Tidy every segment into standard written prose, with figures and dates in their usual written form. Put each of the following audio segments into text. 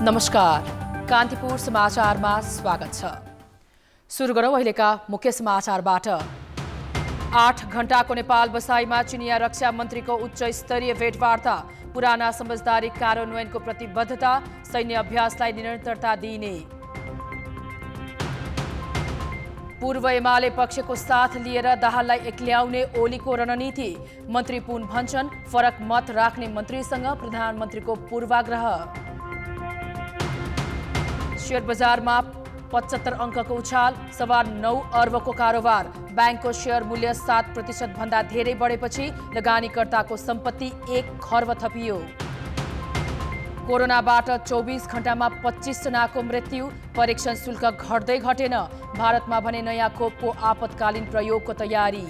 नमस्कार, कान्तिपुर समाचारमा स्वागत छ। सुरु गरौँ अहिलेका मुख्य समाचारबाट। 8 घण्टाको नेपाल बसाइमा चिनिया रक्षा मन्त्रीको उच्च स्तरीय भेटवार्ता, पुराना समझदारी कार्यान्वयनको प्रतिबद्धता, सैन्य अभ्यासलाई निरन्तरता दिइने। पूर्व एमाले पक्षको साथ लिएर दाहाललाई एक्ल्याउने ओलीको रणनीति, मन्त्री पुन भन्छन् फरक मत राख्ने मन्त्रीसँग प्रधानमन्त्रीको पूर्वाग्रह। शेयर बजारमा 75 अङ्कको उछाल, 9.25 अर्बको कारोबार, ब्याङ्कको शेयर मूल्य 7% भन्दा धेरै बढेपछि लगानीकर्ताको सम्पत्ति 1 खर्ब थपियो। कोरोनाबाट 24 घण्टामा 25 जनाको मृत्यु, परीक्षण शुल्क घट्दै घटेन, भारतमा भने नयाँ खोपको आपतकालीन प्रयोगको तयारी।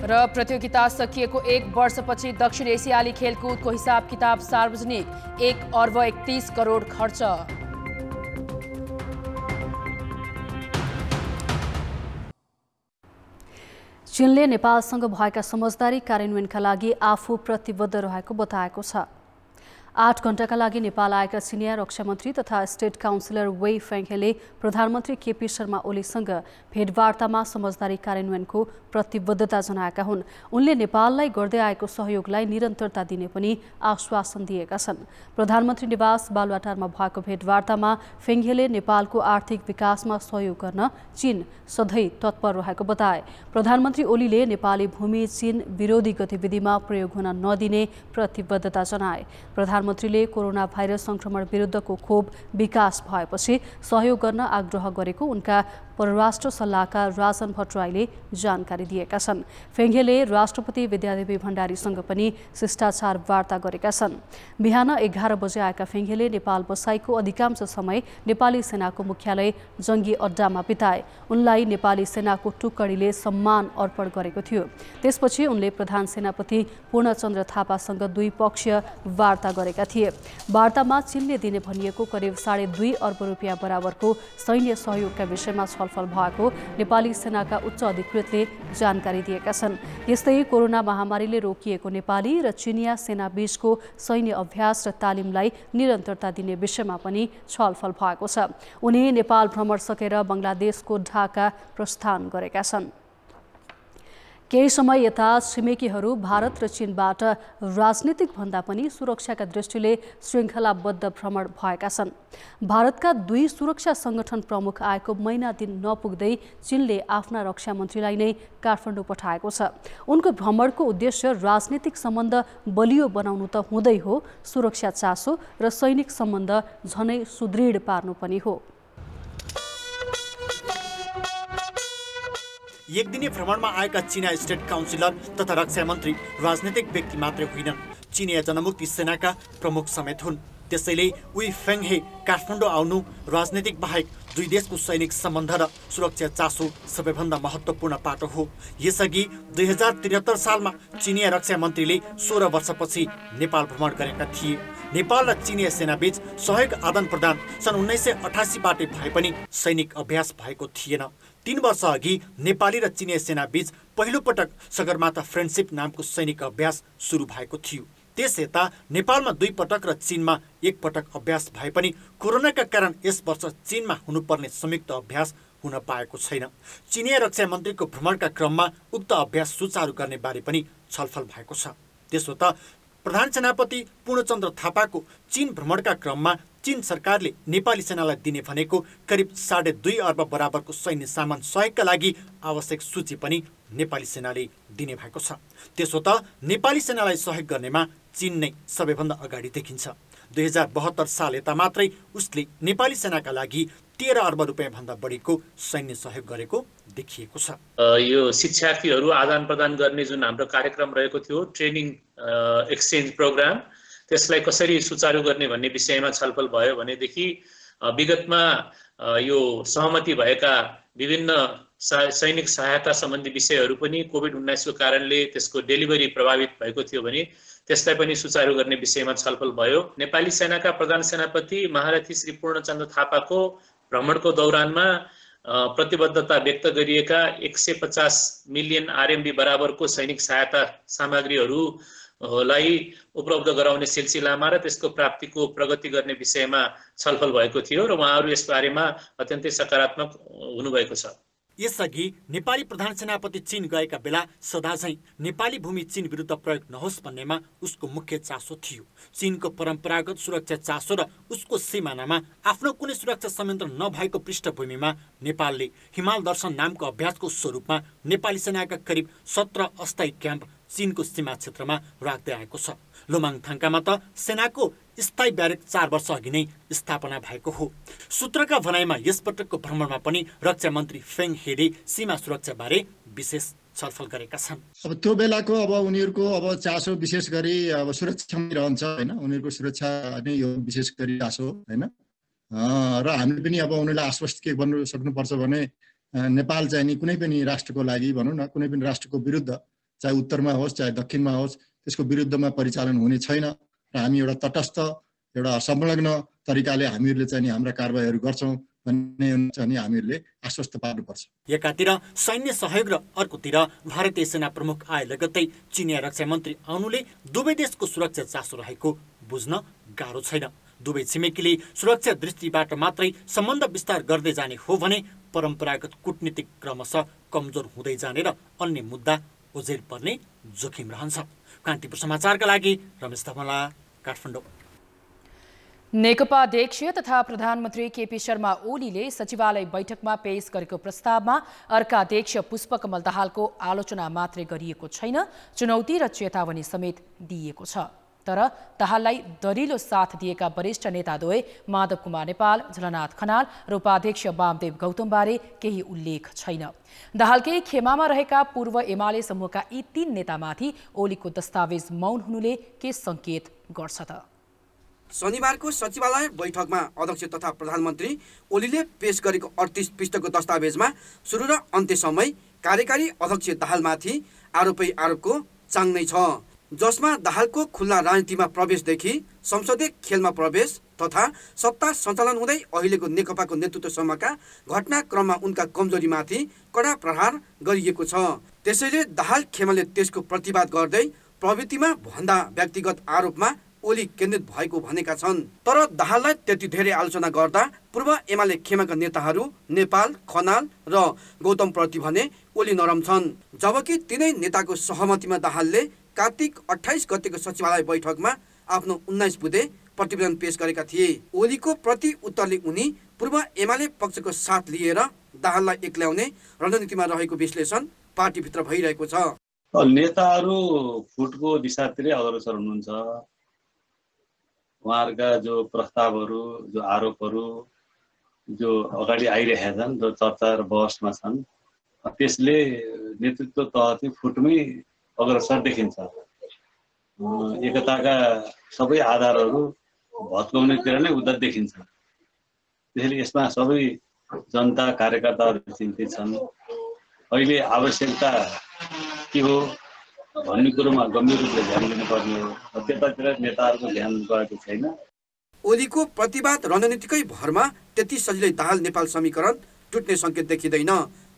र प्रतियोगिता सकिएको 1 वर्षपछि दक्षिण एसियाली खेलकुदको हिसाब किताब सार्वजनिक, 1 अर्ब 31 करोड खर्च। चीनले नेपालसँग भएका समझदारी कार्यान्वयनका लागि आफू प्रतिबद्ध रहेको बताएको छ। 8 घण्टाका लागि नेपाल आएका चिनिया रक्षा मन्त्री तथा स्टेट काउन्सिलर वेइ फेङ्हेले प्रधानमन्त्री केपी शर्मा ओलीसँग भेटवार्तामा समझदारी कार्यान्वयनको प्रतिबद्धता जनाएका हुन्। उनले नेपाललाई गर्दै आएको सहयोगलाई निरन्तरता दिने पनि आश्वासन दिएका छन्। प्रधानमन्त्री निवास बालुवाटारमा भएको भेटवार्तामा फेङ्हेले नेपालको आर्थिक विकासमा सहयोग गर्न चीन सधैँ तत्पर रहेको बताए। प्रधानमन्त्री ओलीले नेपाली भूमि चीन विरोधी गतिविधिमा प्रयोग हुन नदिने प्रतिबद्धता जनाए। प्रधानमन्त्रीले कोरोना भाइरस संक्रमण विरुद्धको खोप विकास भएपछि सहयोग गर्न आग्रह गरेको उनका परराष्ट्र सल्लाहकार राजन भट्टराईले जानकारी दिएका छन्। फेङ्हेले राष्ट्रपति विद्यादेवी भण्डारीसँग पनि शिष्टाचार वार्ता गरेका छन्। बिहान 11 बजे आएका फेङ्हेले नेपाल बसाइको अधिकांश समय नेपाली सेनाको मुख्यालय जङ्गी अड्डामा बिताए। उनलाई नेपाली सेनाको टुकडीले सम्मान अर्पण गरेको थियो। त्यसपछि उनले प्रधान सेनापति पूर्णचन्द्र थापासँग द्विपक्षीय वार्ता गरेका थिए। वार्तामा चीनले दिने भनिएको करिब 2.5 अर्ब रुपियाँ बराबरको सैन्य सहयोगका विषयमा छलफल भएको नेपाली सेनाका उच्च अधिकृतले जानकारी दिएका छन्। यस्तै कोरोना महामारीले रोकिएको नेपाली र चिनिया सेना बीचको सैन्य अभ्यास र तालिमलाई निरन्तरता दिने विषयमा पनि छलफल भएको छ। उनी नेपाल भ्रमण सकेर बङ्गलादेशको ढाका प्रस्थान गरेका छन्। केही समय यता छिमेकीहरू भारत र चीनबाट राजनीतिक भन्दा पनि सुरक्षाका दृष्टिले श्रृङ्खलाबद्ध भ्रमण भएका छन्। भारतका 2 सुरक्षा संगठन प्रमुख आएको महिना दिन नपुग्दै चीनले आफ्ना रक्षा मन्त्रीलाई नै काठमाडौँ पठाएको छ। उनको भ्रमणको उद्देश्य राजनीतिक सम्बन्ध बलियो बनाउनु त हुँदै हो, सुरक्षा चासो र सैनिक सम्बन्ध झनै सुदृढ पार्नु पनि हो। एक दिने भ्रमणमा आएका चिनिया स्टेट काउन्सिलर तथा रक्षा मन्त्री राजनीतिक व्यक्ति मात्रै होइनन्, चिनिया जनमुक्ति सेनाका प्रमुख समेत हुन्। त्यसैले वेइ फेङ्हे काठमाडौँ आउनु राजनीतिक बाहेक 2 देशको सैनिक सम्बन्ध र सुरक्षा चासो सबैभन्दा महत्त्वपूर्ण पाटो हो। यसअघि 2073 सालमा चिनिया रक्षा मन्त्रीले 16 वर्षपछि नेपाल भ्रमण गरेका थिए। नेपाल र चिनिया सेनाबीच सहयोग आदान प्रदान सन् 1988 बाटै भए पनि सैनिक अभ्यास भएको थिएन। 3 वर्ष अघि नेपाली र चिनिया सेना बीच पहिलो पटक सगरमाथा फ्रेन्डसिप नामको सैनिक अभ्यास सुरु भएको थियो। त्यस यता नेपालमा 2 पटक र चीनमा 1 पटक अभ्यास भए पनि कोरोनाका कारण यस वर्ष चीनमा हुनुपर्ने संयुक्त अभ्यास हुन पाएको छैन। चिनिया रक्षा मन्त्रीको भ्रमणका क्रममा उक्त अभ्यास सुचारू गर्ने बारे पनि छलफल भएको छ। त्यसो त प्रधान सेनापति पूर्णचन्द्र थापाको चीन भ्रमणका क्रममा चीन सरकारले नेपाली सेनालाई दिने भनेको करिब 2.5 अर्ब बराबरको सैन्य सामान सहयोगका लागि आवश्यक सूची पनि नेपाली सेनाले दिने भएको छ। त्यसो त नेपाली सेनालाई सहयोग गर्नेमा चीन नै सबैभन्दा अगाडि देखिन्छ। 2072 साल यता मात्रै उसले नेपाली सेनाका लागि 13 अर्ब रुपियाँ भन्दा बढीको सैन्य सहयोग गरेको देखिएको छ। यो शिक्षार्थीहरू आदान प्रदान गर्ने जुन हाम्रो कार्यक्रम रहेको थियो, ट्रेनिङ एक्सचेन्ज प्रोग्राम, त्यसलाई कसरी सुचारू गर्ने भन्ने विषयमा छलफल भयो भनेदेखि विगतमा यो सहमति भएका विभिन्न सैनिक सहायता सम्बन्धी विषयहरू पनि कोभिड-19 को कारणले त्यसको डेलिभरी प्रभावित भएको थियो भने त्यसलाई पनि सुचारू गर्ने विषयमा छलफल भयो। नेपाली सेनाका प्रधान सेनापति महारथी श्री पूर्णचन्द्र थापाको भ्रमणको दौरानमा प्रतिबद्धता व्यक्त गरिएका 150 मिलियन आरएमबी बराबरको सैनिक सहायता सामग्रीहरू लाई उपलब्ध गराउने सिलसिलामा र त्यसको प्राप्तिको प्रगति गर्ने विषयमा छलफल भएको थियो र उहाँहरू यस बारेमा अत्यन्तै सकारात्मक हुनुभएको छ। यसअघि नेपाली प्रधान सेनापति चीन गएका बेला सदाझैँ नेपाली भूमि चीन विरुद्ध प्रयोग नहोस् भन्नेमा उसको मुख्य चासो थियो। चीनको परम्परागत सुरक्षा चासो र उसको सिमानामा आफ्नो कुनै सुरक्षा संयन्त्र नभएको पृष्ठभूमिमा नेपालले हिमाल दर्शन नामको अभ्यासको स्वरूपमा नेपाली सेनाका करिब 17 अस्थायी क्याम्प चीनको सीमा क्षेत्रमा राख्दै आएको छ। लोमाङथाङकामा त सेनाको स्थायी ब्यारेक 4 वर्ष अघि नै स्थापना भएको हो। सूत्रका भनाइमा यसपटकको भ्रमणमा पनि रक्षा मन्त्री फेङ हेले सीमा सुरक्षा बारे विशेष छलफल गरेका छन्। अब त्यो बेलाको उनीहरूको चासो विशेष गरी सुरक्षामै रहन्छ हैन, उनीहरूको सुरक्षा नै यो विशेष गरी चासो हैन। र हामीले पनि उनीहरूलाई आश्वस्त के गर्नु सक्नुपर्छ भने नेपाल चाहिँ नि कुनै पनि राष्ट्रको लागि भनौँ न, कुनै पनि राष्ट्रको विरुद्ध चाहे उत्तरमा होस् चाहे दक्षिणमा होस् त्यसको विरुद्धमा परिचालन हुने छैन र हामी एउटा तटस्थ एउटा संलग्न तरिकाले हामीहरूले चाहिँ हाम्रा कारबाहीहरू गर्छौँ भन्ने चाहिँ हामीहरूले आश्वस्त पार्नुपर्छ। एकातिर सैन्य सहयोग र अर्कोतिर भारतीय सेना प्रमुख आए लगत्तै चिनिया रक्षा मन्त्री आउनुले दुवै देशको सुरक्षा चासो रहेको बुझ्न गाह्रो छैन। दुवै छिमेकीले सुरक्षा दृष्टिबाट मात्रै सम्बन्ध विस्तार गर्दै जाने हो भने परम्परागत कूटनीतिक क्रमशः कमजोर हुँदै जाने र अन्य मुद्दा ओझेल पर्ने जोखिम रहन्छ। कान्तिपुर समाचारका लागि रमेश धमला, काठमाडौँ। नेकपा अध्यक्ष तथा प्रधानमन्त्री केपी शर्मा ओलीले सचिवालय बैठकमा पेश गरेको प्रस्तावमा अर्का अध्यक्ष पुष्पकमल दाहालको आलोचना मात्रै गरिएको छैन, चुनौती र चेतावनी समेत दिइएको छ। तर दाहाललाई दरिलो साथ दिएका वरिष्ठ नेताद्वय माधव कुमार नेपाल, झलनाथ खनाल र उपाध्यक्ष वामदेव गौतमबारे केही उल्लेख छैन। दाहालकै खेमामा रहेका पूर्व एमाले समूहका यी 3 नेतामाथि ओलीको दस्तावेज मौन हुनुले के संकेत गर्छ त? शनिबारको सचिवालय बैठकमा अध्यक्ष तथा प्रधानमन्त्री ओलीले पेश गरेको 38 पृष्ठको दस्तावेजमा सुरु र अन्त्यसम्मै कार्यकारी अध्यक्ष दाहालमाथि आरोपको चाङ नै छ, जसमा दाहालको खुल्ला राजनीतिमा प्रवेशदेखि संसदीय खेलमा प्रवेश तथा सत्ता सञ्चालन हुँदै अहिलेको नेकपाको नेतृत्वसम्मका घटनाक्रममा उनका कमजोरीमाथि कडा प्रहार गरिएको छ। त्यसैले दाहाल खेमाले त्यसको प्रतिवाद गर्दै प्रवृत्तिमा भन्दा व्यक्तिगत आरोपमा ओली केन्द्रित भएको भनेका छन्। तर दाहाललाई त्यति धेरै आलोचना गर्दा पूर्व एमाले खेमाका नेताहरू नेपाल, खनाल र गौतमप्रति भने ओली नरम छन्। जबकि तिनै नेताको सहमतिमा दाहालले कार्तिक 28 गतेको सचिवालय बैठकमा आफ्नो 19 बुँदे प्रतिवेदन पेश गरेका थिए। ओलीको प्रति उत्तरले उनी पूर्व एमाले पक्षको साथ लिएर दाहाललाई एक्ल्याउने रणनीतिमा रहेको विश्लेषण पार्टीभित्र भइरहेको छ। नेताहरू फुटको दिशातिरै अग्रसर हुनुहुन्छ। उहाँहरूका जो प्रस्तावहरू, जो आरोपहरू जो अगाडि आइरहेका छन्, जो चर्चा र बहसमा छन्, त्यसले नेतृत्व तहदेखि फुटमै अग्रसर देखिन्छ। एकताका सबै आधारहरू भत्काउनेतिर नै उद्धत देखिन्छ। त्यसैले यसमा सबै जनता कार्यकर्ताहरू चिन्तित छन्। अहिले आवश्यकता के हो भन्ने कुरोमा गम्भीर रूपले ध्यान दिनुपर्ने हो। त्यतातिर नेताहरूको ध्यान गएको छैन। ओलीको प्रतिवाद रणनीतिकै भरमा त्यति सजिलै दाहाल नेपाल समीकरण टुट्ने संकेत देखिँदैन।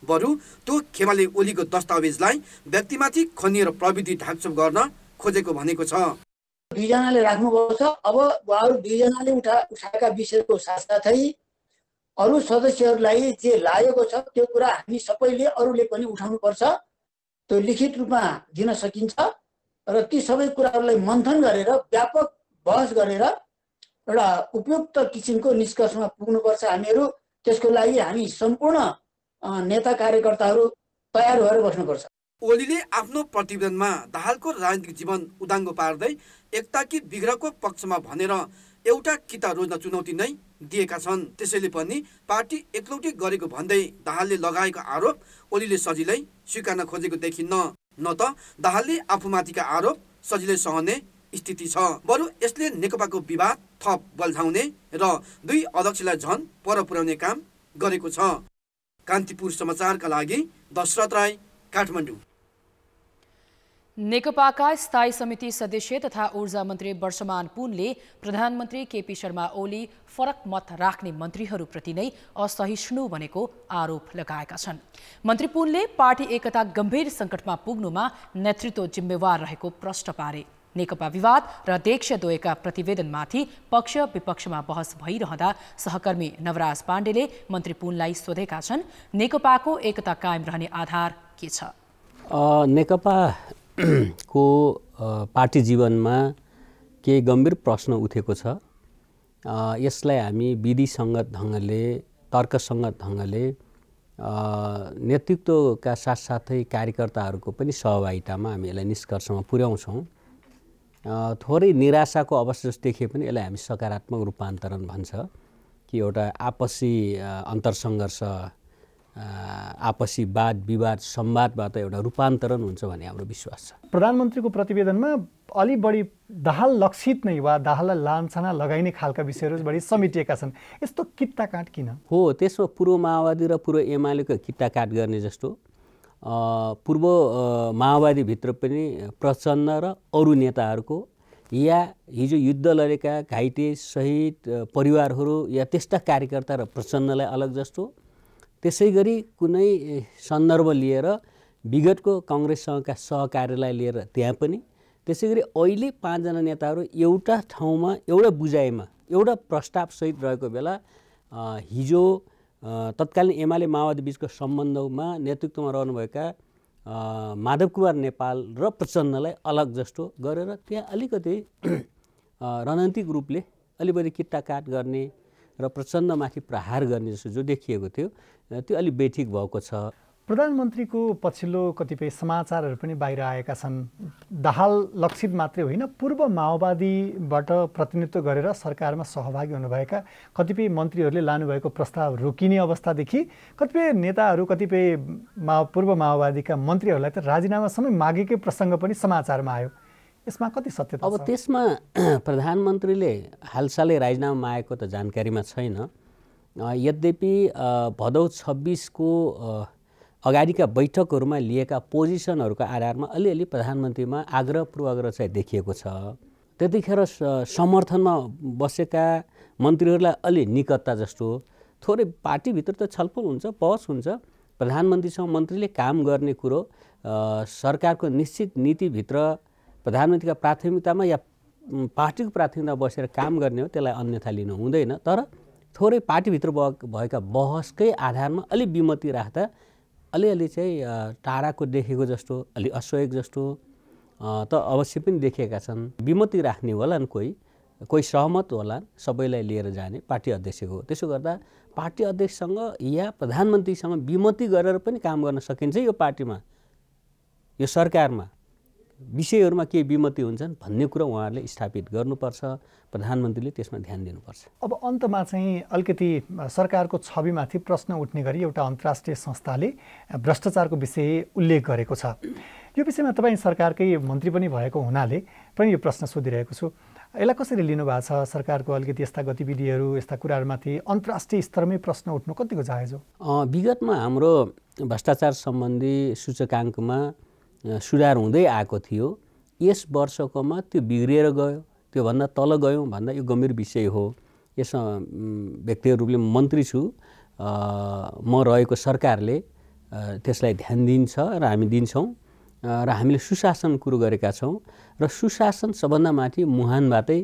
बरु त्यो खेमाले ओलीको दस्तावेजलाई व्यक्तिमाथि खनिएर प्रविधि ढाकछोप गर्न खोजेको भनेको छ। दुईजनाले राख्नुभएको छ। अब उहाँहरू दुईजनाले उठाएका विषयको साथसाथै अरू सदस्यहरूलाई जे लागेको छ त्यो कुरा हामी सबैले अरूले पनि उठाउनुपर्छ। त्यो लिखित रूपमा दिन सकिन्छ र ती सबै कुराहरूलाई मन्थन गरेर व्यापक बहस गरेर एउटा उपयुक्त किसिमको निष्कर्षमा पुग्नुपर्छ। हामीहरू त्यसको लागि हामी सम्पूर्ण नेता कार्यकर्ताहरू तयार भएर बस्नुपर्छ। ओलीले आफ्नो प्रतिवेदनमा दाहालको राजनीतिक जीवन उदाङ्गो पार्दै एकताकी विग्रहको पक्षमा भनेर एउटा किता रोज्न चुनौती नै दिएका छन्। त्यसैले पनि पार्टी एकलौटी गरेको भन्दै दाहालले लगाएको आरोप ओलीले सजिलै स्वीकार्न खोजेको देखिन्न। न त दाहालले आफूमाथिका आरोप सजिलै सहने स्थिति छ, बरु यसले नेकपाको विवाद थप बल्झाउने र दुई अध्यक्षलाई झन पर पुर्याउने काम गरेको छ। कान्तिपुर समाचारका लागि दशरथ राई, काठमाडौँ। नेकपाका स्थायी समिति सदस्य तथा ऊर्जा मन्त्री वर्षमान पुनले प्रधानमन्त्री केपी शर्मा ओली फरक मत राख्ने मन्त्रीहरूप्रति नै असहिष्णु बनेको आरोप लगाएका छन्। मन्त्री पुनले पार्टी एकता गम्भीर सङ्कटमा पुग्नुमा नेतृत्व जिम्मेवार रहेको प्रश्न पारे। नेकपा विवाद र अध्यक्षद्वयका प्रतिवेदनमाथि पक्ष विपक्षमा बहस भइरहँदा सहकर्मी नवराज पाण्डेले मन्त्री पुनलाई सोधेका छन्, नेकपाको एकता कायम रहने आधार के छ? नेकपाको पार्टी जीवनमा केही गम्भीर प्रश्न उठेको छ। यसलाई हामी विधिसङ्गत ढङ्गले, तर्कसङ्गत ढङ्गले नेतृत्वका साथसाथै कार्यकर्ताहरूको पनि सहभागितामा हामी यसलाई निष्कर्षमा पुर्याउँछौँ। थोरै निराशाको अवस्था जस्तो देखिए पनि यसलाई हामी सकारात्मक रूपान्तरण भन्छ कि एउटा आपसी अन्तरसङ्घर्ष, आपसी वाद विवाद संवादबाट एउटा रूपान्तरण हुन्छ भन्ने हाम्रो विश्वास छ। प्रधानमन्त्रीको प्रतिवेदनमा अलि बढी दाहाल लक्षित नै वा दाहाललाई लान्छना लगाइने खालका विषयहरू बढी समेटिएका छन्। यस्तो किट्टाकाट किन हो? त्यसमा पूर्व माओवादी र पूर्व एमालेको किट्टाकाट गर्ने जस्तो पूर्व माओवादीभित्र पनि प्रचण्ड र अरू नेताहरूको या हिजो युद्ध लडेका घाइते शहीद परिवारहरू या त्यस्ता कार्यकर्ता र प्रचण्डलाई अलग जस्तो, त्यसै गरी कुनै सन्दर्भ लिएर विगतको काङ्ग्रेससँगका सहकार्यलाई लिएर त्यहाँ पनि, त्यसै गरी अहिले 5 जना नेताहरू एउटा ठाउँमा एउटा बुझाइमा एउटा प्रस्तावसहित रहेको बेला हिजो तत्कालीन एमाले माओवादी बिचको सम्बन्धमा नेतृत्वमा रहनुभएका माधव कुमार नेपाल र प्रचण्डलाई अलग जस्तो गरेर त्यहाँ अलिकति रणनीतिक रूपले अलि बढी किट्टाकाट गर्ने र प्रचण्डमाथि प्रहार गर्ने जस्तो जो देखिएको थियो त्यो अलि बेठिक भएको छ। प्रधानमन्त्रीको पछिल्लो कतिपय समाचारहरू पनि बाहिर आएका छन्। दाहाल लक्षित मात्रै होइन, पूर्व माओवादीबाट प्रतिनिधित्व गरेर सरकारमा सहभागी हुनुभएका कतिपय मन्त्रीहरूले लानुभएको प्रस्ताव रोकिने अवस्थादेखि कतिपय नेताहरू, कतिपय पूर्व माओवादीका मन्त्रीहरूलाई त राजीनामासम्म मागेकै प्रसङ्ग पनि समाचारमा आयो। यसमा कति सत्यता छ? अब त्यसमा प्रधानमन्त्रीले हालसालै राजीनामा मागेको त जानकारीमा छैन। यद्यपि भदौ 26 को अगाडिका बैठकहरूमा लिएका पोजिसनहरूको आधारमा अलिअलि प्रधानमन्त्रीमा आग्रह पूर्वाग्रह चाहिँ देखिएको छ। त्यतिखेर समर्थनमा बसेका मन्त्रीहरूलाई अलि निकटता जस्तो, थोरै पार्टीभित्र त छलफल हुन्छ, बहस हुन्छ। प्रधानमन्त्रीसँग मन्त्रीले काम गर्ने कुरो सरकारको निश्चित नीतिभित्र प्रधानमन्त्रीका प्राथमिकतामा या पार्टीको प्राथमिकता बसेर काम गर्ने हो, त्यसलाई अन्यथा लिनु हुँदैन। तर थोरै पार्टीभित्र भएका बहसकै आधारमा अलि विमति राख्दा अलिअलि चाहिँ टाढाको देखेको जस्तो, अलि असहयोग जस्तो त अवश्य पनि देखिएका छन्। विमति राख्ने होलान्, कोही सहमत होलान्, सबैलाई लिएर जाने पार्टी अध्यक्षको। त्यसो गर्दा पार्टी अध्यक्षसँग या प्रधानमन्त्रीसँग विमति गरेर पनि काम गर्न सकिन्छ। यो पार्टीमा, यो सरकारमा विषयहरूमा के विमति हुन्छन् भन्ने कुरा उहाँहरूले स्थापित गर्नुपर्छ। प्रधानमन्त्रीले त्यसमा ध्यान दिनुपर्छ। अब अन्तमा चाहिँ अलिकति सरकारको छविमाथि प्रश्न उठ्ने गरी एउटा अन्तर्राष्ट्रिय संस्थाले भ्रष्टाचारको विषय उल्लेख गरेको छ। यो विषयमा तपाईँ सरकारकै मन्त्री पनि भएको हुनाले पनि यो प्रश्न सोधिरहेको छु। यसलाई कसरी लिनुभएको छ? सरकारको अलिकति यस्ता गतिविधिहरू, यस्ता कुराहरूमाथि अन्तर्राष्ट्रिय स्तरमै प्रश्न उठ्नु कतिको जायज हो? विगतमा हाम्रो भ्रष्टाचार सम्बन्धी सूचकाङ्कमा सुधार हुँदै आएको थियो। यस वर्षकोमा त्यो बिग्रिएर गयो, त्योभन्दा तल गयौँ भन्दा यो गम्भीर विषय हो। यसमा व्यक्तिगत रूपले मन्त्री छु, म रहेको सरकारले त्यसलाई ध्यान दिन्छ र हामी दिन्छौँ र हामीले सुशासन कुरो गरेका छौँ र सुशासन सबभन्दा माथि मुहानबाटै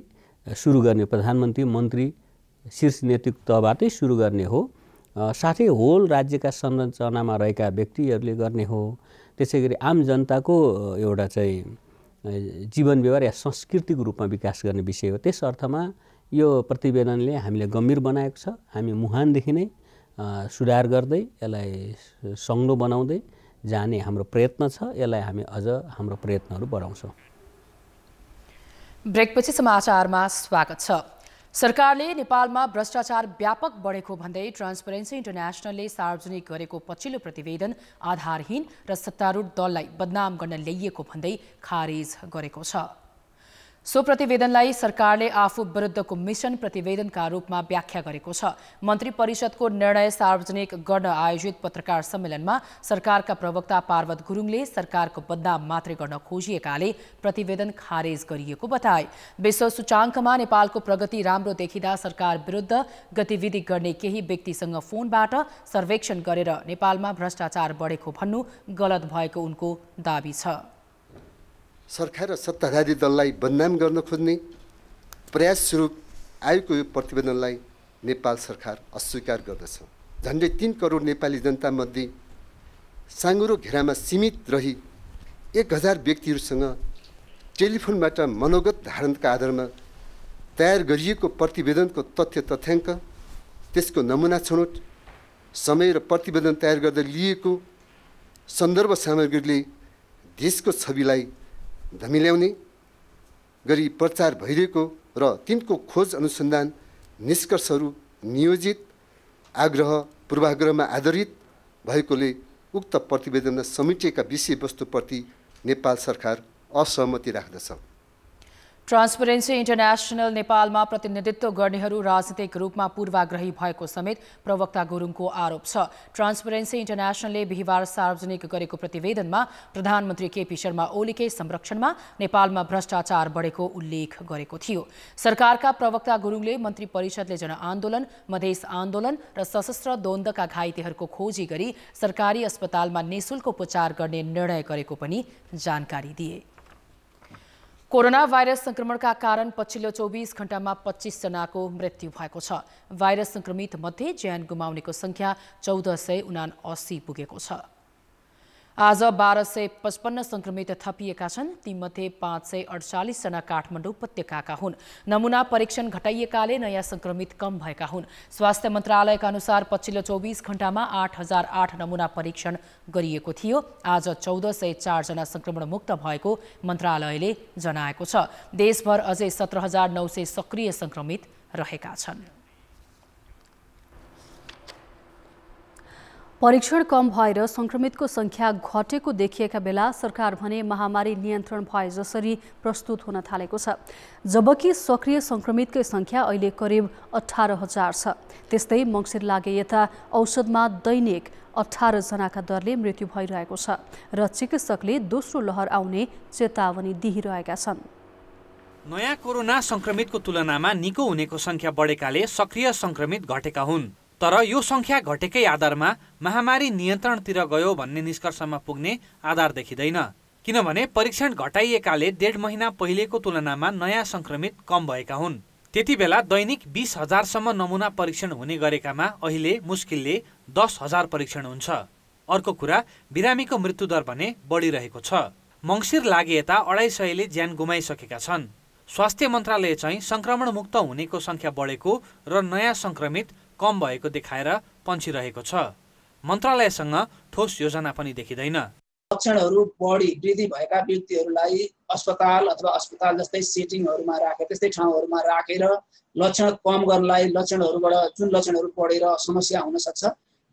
सुरु गर्ने, प्रधानमन्त्री मन्त्री शीर्ष नेतृत्वबाटै सुरु गर्ने हो। साथै होल राज्यका संरचनामा रहेका व्यक्तिहरूले गर्ने हो। त्यसै गरी आम जनताको एउटा चाहिँ जीवन व्यवहार या सांस्कृतिक रूपमा विकास गर्ने विषय हो। त्यस अर्थमा यो प्रतिवेदनले हामीले गम्भीर बनाएको छ। हामी मुहानदेखि नै सुधार गर्दै यसलाई सङ्लो बनाउँदै जाने हाम्रो प्रयत्न छ। यसलाई हामी अझ हाम्रो प्रयत्नहरू बढाउँछौँ। ब्रेकपछि समाचारमा स्वागत छ। सरकारले नेपालमा भ्रष्टाचार व्यापक बढेको भन्दै ट्रान्सपरेन्सी इन्टरनेसनलले सार्वजनिक गरेको पछिल्लो प्रतिवेदन आधारहीन र सत्तारूढ दललाई बदनाम गर्न ल्याइएको भन्दै खारेज गरेको छ। सो प्रतिवेदनलाई सरकारले आफू विरुद्धको मिशन प्रतिवेदनका रूपमा व्याख्या गरेको छ। मन्त्री परिषदको निर्णय सार्वजनिक गर्न आयोजित पत्रकार सम्मेलनमा सरकारका प्रवक्ता पार्वत गुरुङले सरकारको बदनाम मात्रै गर्न खोजिएकाले प्रतिवेदन खारेज गरिएको बताए। विश्व सूचाङ्कमा नेपालको प्रगति राम्रो देखिँदा सरकार विरुद्ध गतिविधि गर्ने केही व्यक्तिसँग फोनबाट सर्वेक्षण गरेर नेपालमा भ्रष्टाचार बढेको भन्नु गलत भएको उनको दाबी छ। सरकार र सत्ताधारी दललाई बदनाम गर्न खोज्ने प्रयास स्वरूप आएको यो प्रतिवेदनलाई नेपाल सरकार अस्वीकार गर्दछ। झन्डै 3 करोड नेपाली जनतामध्ये साँगुरो घेरामा सीमित रही 1000 व्यक्तिहरूसँग टेलिफोनबाट मनोगत धारणका आधारमा तयार गरिएको प्रतिवेदनको तथ्य तथ्याङ्क, त्यसको नमुना छनौट, समय र प्रतिवेदन तयार गर्दा लिएको सन्दर्भ सामग्रीले देशको छविलाई धमिल्याउने गरी प्रचार भइरहेको र तिनको खोज अनुसन्धान निष्कर्षहरू नियोजित आग्रह पूर्वाग्रहमा आधारित भएकोले उक्त प्रतिवेदनमा समेटिएका विषयवस्तुप्रति नेपाल सरकार असहमति राख्दछ। ट्रान्सपरेन्सी इन्टरनेसनल नेपालमा प्रतिनिधित्व गर्नेहरू राजनीतिक रूपमा पूर्वाग्रही भएको समेत प्रवक्ता गुरुङको आरोप छ। ट्रान्सपरेन्सी इन्टरनेसनलले बिहिबार सार्वजनिक गरेको प्रतिवेदनमा प्रधानमन्त्री केपी शर्मा ओलीकै संरक्षणमा नेपालमा भ्रष्टाचार बढेको उल्लेख गरेको थियो। सरकारका प्रवक्ता गुरुङले मन्त्री परिषदले जनआन्दोलन, मधेस आन्दोलन र सशस्त्र द्वन्द्वका घाइतेहरूको खोजी गरी सरकारी अस्पतालमा निःशुल्क उपचार गर्ने निर्णय गरेको पनि जानकारी दिए। कोरोना भाइरस संक्रमणका कारण पछिल्लो 24 घण्टामा 25 जनाको मृत्यु भएको छ। भाइरस संक्रमित मध्ये ज्यान गुमाउनेको संख्या 1479 पुगेको छ। आज 1255 संक्रमित थपिएका छन्। तीमध्ये 548 जना काठमाडौँ उपत्यकाका हुन्। नमुना परीक्षण घटाइएकाले नयाँ संक्रमित कम भएका हुन्। स्वास्थ्य मन्त्रालयका अनुसार पछिल्लो 24 घण्टामा 8008 नमुना परीक्षण गरिएको थियो। आज 1404 जना संक्रमण मुक्त भएको मन्त्रालयले जनाएको छ। देशभर अझै 17900 सक्रिय संक्रमित रहेका छन्। परीक्षण कम भएर संक्रमितको संख्या घटेको देखिएका बेला सरकार भने महामारी नियन्त्रण भए जसरी प्रस्तुत हुन थालेको छ, जबकि सक्रिय संक्रमितकै संख्या अहिले करिब 18,000 छ। त्यस्तै मङ्सिर लागे यता औषधमा दैनिक 18 जनाका दरले मृत्यु भइरहेको छ र चिकित्सकले दोस्रो लहर आउने चेतावनी दिइरहेका छन्। नयाँ कोरोना संक्रमितको तुलनामा निको हुनेको संख्या बढेकाले सक्रिय संक्रमित घटेका हुन्, तर यो संख्या घटेकै आधारमा महामारी नियन्त्रणतिर गयो भन्ने निष्कर्षमा पुग्ने आधार देखिँदैन। किनभने परीक्षण घटाइएकाले 1.5 महिना पहिलेको तुलनामा नयाँ संक्रमित कम भएका हुन्। त्यति बेला दैनिक 20,000 सम्म नमुना परीक्षण हुने गरेकामा अहिले मुस्किलले 10,000 परीक्षण हुन्छ। अर्को कुरा, बिरामीको मृत्युदर भने बढिरहेको छ। मङ्सिर लागे यता 250ले ज्यान गुमाइसकेका छन्। स्वास्थ्य मन्त्रालय चाहिँ संक्रमण मुक्त हुनेको संख्या बढेको र नयाँ संक्रमित कम भएको देखाएर पन्छिरहेको छ। मन्त्रालयसँग ठोस योजना पनि देखिँदैन। लक्षणहरू बढी वृद्धि भएका व्यक्तिहरूलाई अस्पताल अथवा अस्पताल जस्तै सेटिङहरूमा राखेर, त्यस्तै ठाउँहरूमा राखेर लक्षण कम गर्नलाई लक्षणहरूबाट जुन लक्षणहरू बढेर समस्या हुन सक्छ